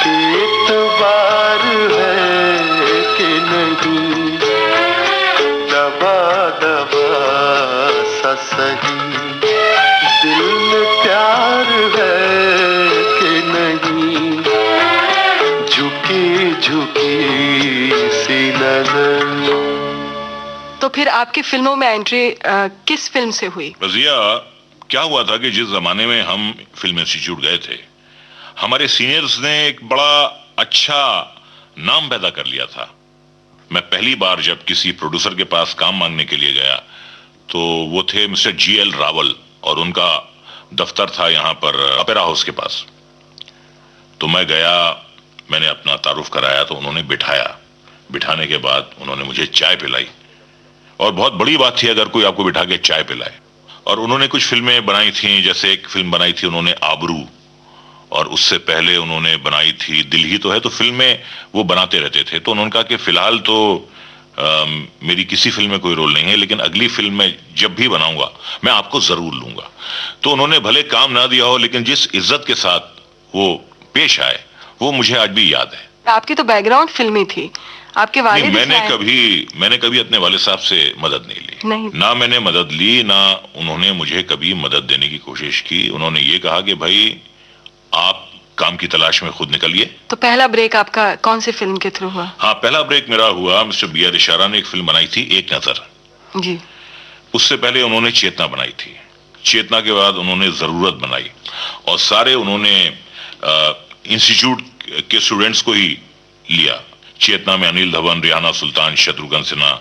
एतबार है कि नहीं, दबा दबा सा सही दिल में प्यार है कि नहीं, झुकी झुकी सी नजर। तो फिर आपकी फिल्मों में एंट्री किस फिल्म से हुई? रजिया, क्या हुआ था कि जिस जमाने में हम फिल्म इंस्टीट्यूट गए थे, हमारे सीनियर्स ने एक बड़ा अच्छा नाम पैदा कर लिया था। मैं पहली बार जब किसी प्रोड्यूसर के पास काम मांगने के लिए गया तो वो थे मिस्टर GL रावल, और उनका दफ्तर था यहाँ पर अपेरा हाउस के पास। तो मैं गया, मैंने अपना तारुफ कराया, तो उन्होंने बिठाया। बिठाने के बाद उन्होंने मुझे चाय पिलाई, और बहुत बड़ी बात थी अगर कोई आपको बिठा के चाय पिलाए। और उन्होंने कुछ फिल्में बनाई थी, जैसे एक फिल्म बनाई थी उन्होंने आबरू, और उससे पहले उन्होंने बनाई थी दिल ही तो है। तो फिल्में वो बनाते रहते थे। तो उन्होंने कहा कि फिलहाल तो मेरी किसी फिल्म में कोई रोल नहीं है, लेकिन अगली फिल्म में जब भी बनाऊंगा मैं आपको जरूर लूंगा। तो उन्होंने भले काम ना दिया हो, लेकिन जिस इज्जत के साथ वो पेश आए वो मुझे आज भी याद है। आपकी तो बैकग्राउंड फिल्मी थी, आपके वालिद मैंने कभी अपने वालिद साहब से मदद नहीं ली। नहीं। ना मैंने मदद ली, ना उन्होंने मुझे कभी मदद देने की कोशिश की। उन्होंने ये कहा कि भाई आप काम की तलाश में खुद निकलिए। तो पहला ब्रेक आपका कौन सी फिल्म के थ्रू हुआ? हाँ, पहला ब्रेक मेरा हुआ, मिस्टर BR इशारा ने एक फिल्म बनाई थी एक नजर जी। उससे पहले उन्होंने चेतना बनाई थी। चेतना के बाद उन्होंने जरूरत बनाई, और सारे उन्होंने इंस्टीट्यूट के स्टूडेंट्स को ही लिया। चेतना में अनिल धवन, रियाना सुल्तान, शत्रुघ्न सिन्हा,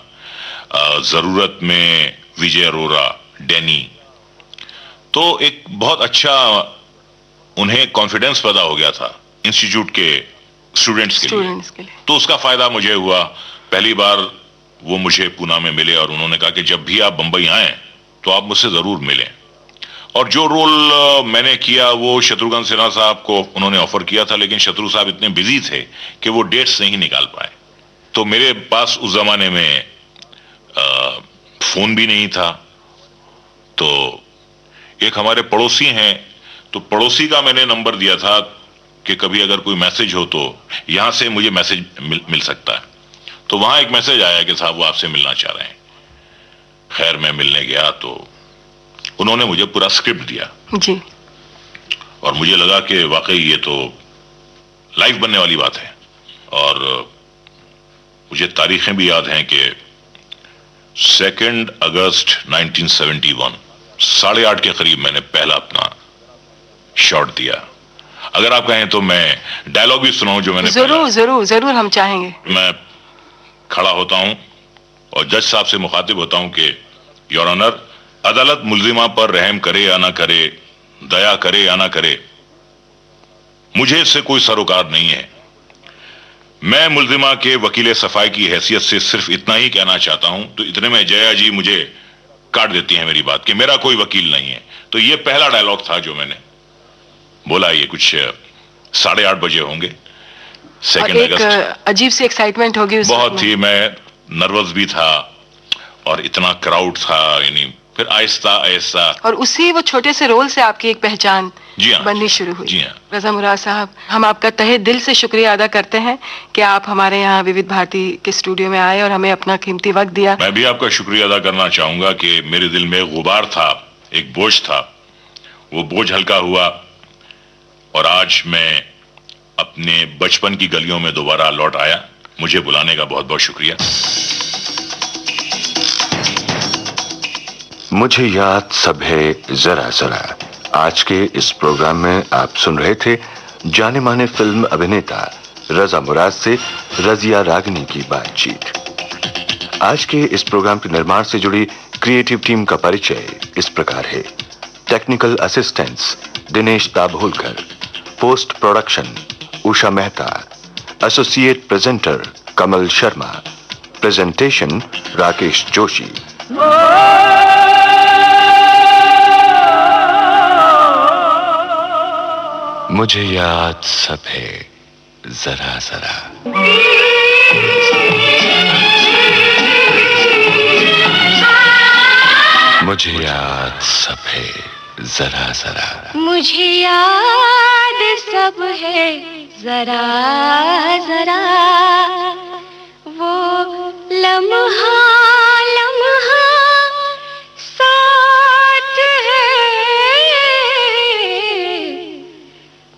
जरूरत में विजय अरोरा, डैनी। तो एक बहुत अच्छा उन्हें कॉन्फिडेंस पैदा हो गया था इंस्टीट्यूट के स्टूडेंट्स के लिए। के लिए तो उसका फायदा मुझे हुआ। पहली बार वो मुझे पूना में मिले और उन्होंने कहा कि जब भी आप बंबई आए तो आप मुझसे जरूर मिलें। और जो रोल मैंने किया वो शत्रुघ्न सिन्हा साहब को उन्होंने ऑफर किया था, लेकिन शत्रु साहब इतने बिजी थे कि वो डेट्स नहीं निकाल पाए। तो मेरे पास उस जमाने में फोन भी नहीं था। तो एक हमारे पड़ोसी हैं, तो पड़ोसी का मैंने नंबर दिया था कि कभी अगर कोई मैसेज हो तो यहां से मुझे मैसेज मिल सकता है। तो वहां एक मैसेज आया कि साहब वो आपसे मिलना चाह रहे हैं। खैर मैं मिलने गया तो उन्होंने मुझे पूरा स्क्रिप्ट दिया जी। और मुझे लगा कि वाकई ये तो लाइव बनने वाली बात है। और मुझे तारीखें भी याद हैं कि 2 अगस्त 1971 8:30 के करीब मैंने पहला अपना शॉट दिया। अगर आप कहें तो मैं डायलॉग भी सुनाऊं जो मैंने जरूर जरूर जरूर, हम चाहेंगे। मैं खड़ा होता हूं और जज साहब से मुखातिब होता हूं कि योर ऑनर, अदालत मुल्जिमा पर रहम करे या ना करे, दया करे या ना करे, मुझे इससे कोई सरोकार नहीं है। मैं मुल्जिमा के वकील सफाई की हैसियत से सिर्फ इतना ही कहना चाहता हूं। तो इतने में जया जी मुझे काट देती हैं मेरी बात कि मेरा कोई वकील नहीं है। तो ये पहला डायलॉग था जो मैंने बोला। ये कुछ 8:30 बजे होंगे, 2 अगस्त। अजीब सी एक्साइटमेंट होगी उस बहुत ही, मैं नर्वस भी था और इतना क्राउड था, यानी फिर आहिस्ता आहिस्ता। और उसी वो छोटे से रोल से आपकी एक पहचान जी हाँ, बननी शुरू हुई। जी हाँ। रजा मुराद साहब, हम आपका तहे दिल से शुक्रिया अदा करते हैं कि आप हमारे यहाँ विविध भारती के स्टूडियो में आए और हमें अपना कीमती वक्त दिया। मैं भी आपका शुक्रिया अदा करना चाहूंगा कि मेरे दिल में गुबार था, एक बोझ था, वो बोझ हल्का हुआ और आज मैं अपने बचपन की गलियों में दोबारा लौट आया। मुझे बुलाने का बहुत बहुत शुक्रिया। मुझे याद सब है जरा जरा। आज के इस प्रोग्राम में आप सुन रहे थे जाने माने फिल्म अभिनेता रजा मुराद से रजिया रागनी की बातचीत। आज के इस प्रोग्राम के निर्माण से जुड़ी क्रिएटिव टीम का परिचय इस प्रकार है। Technical assistants Dinesh Dabholkar, post production Usha Mehta, associate presenter Kamal Sharma, presentation Rakesh Joshi. मुझे याद सब है जरा जरा। मुझे याद सब है जरा जरा। मुझे याद सब है जरा जरा, वो लम्हा लम्हा साथ है।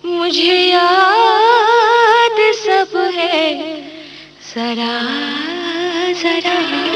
मुझे याद सब है जरा जरा।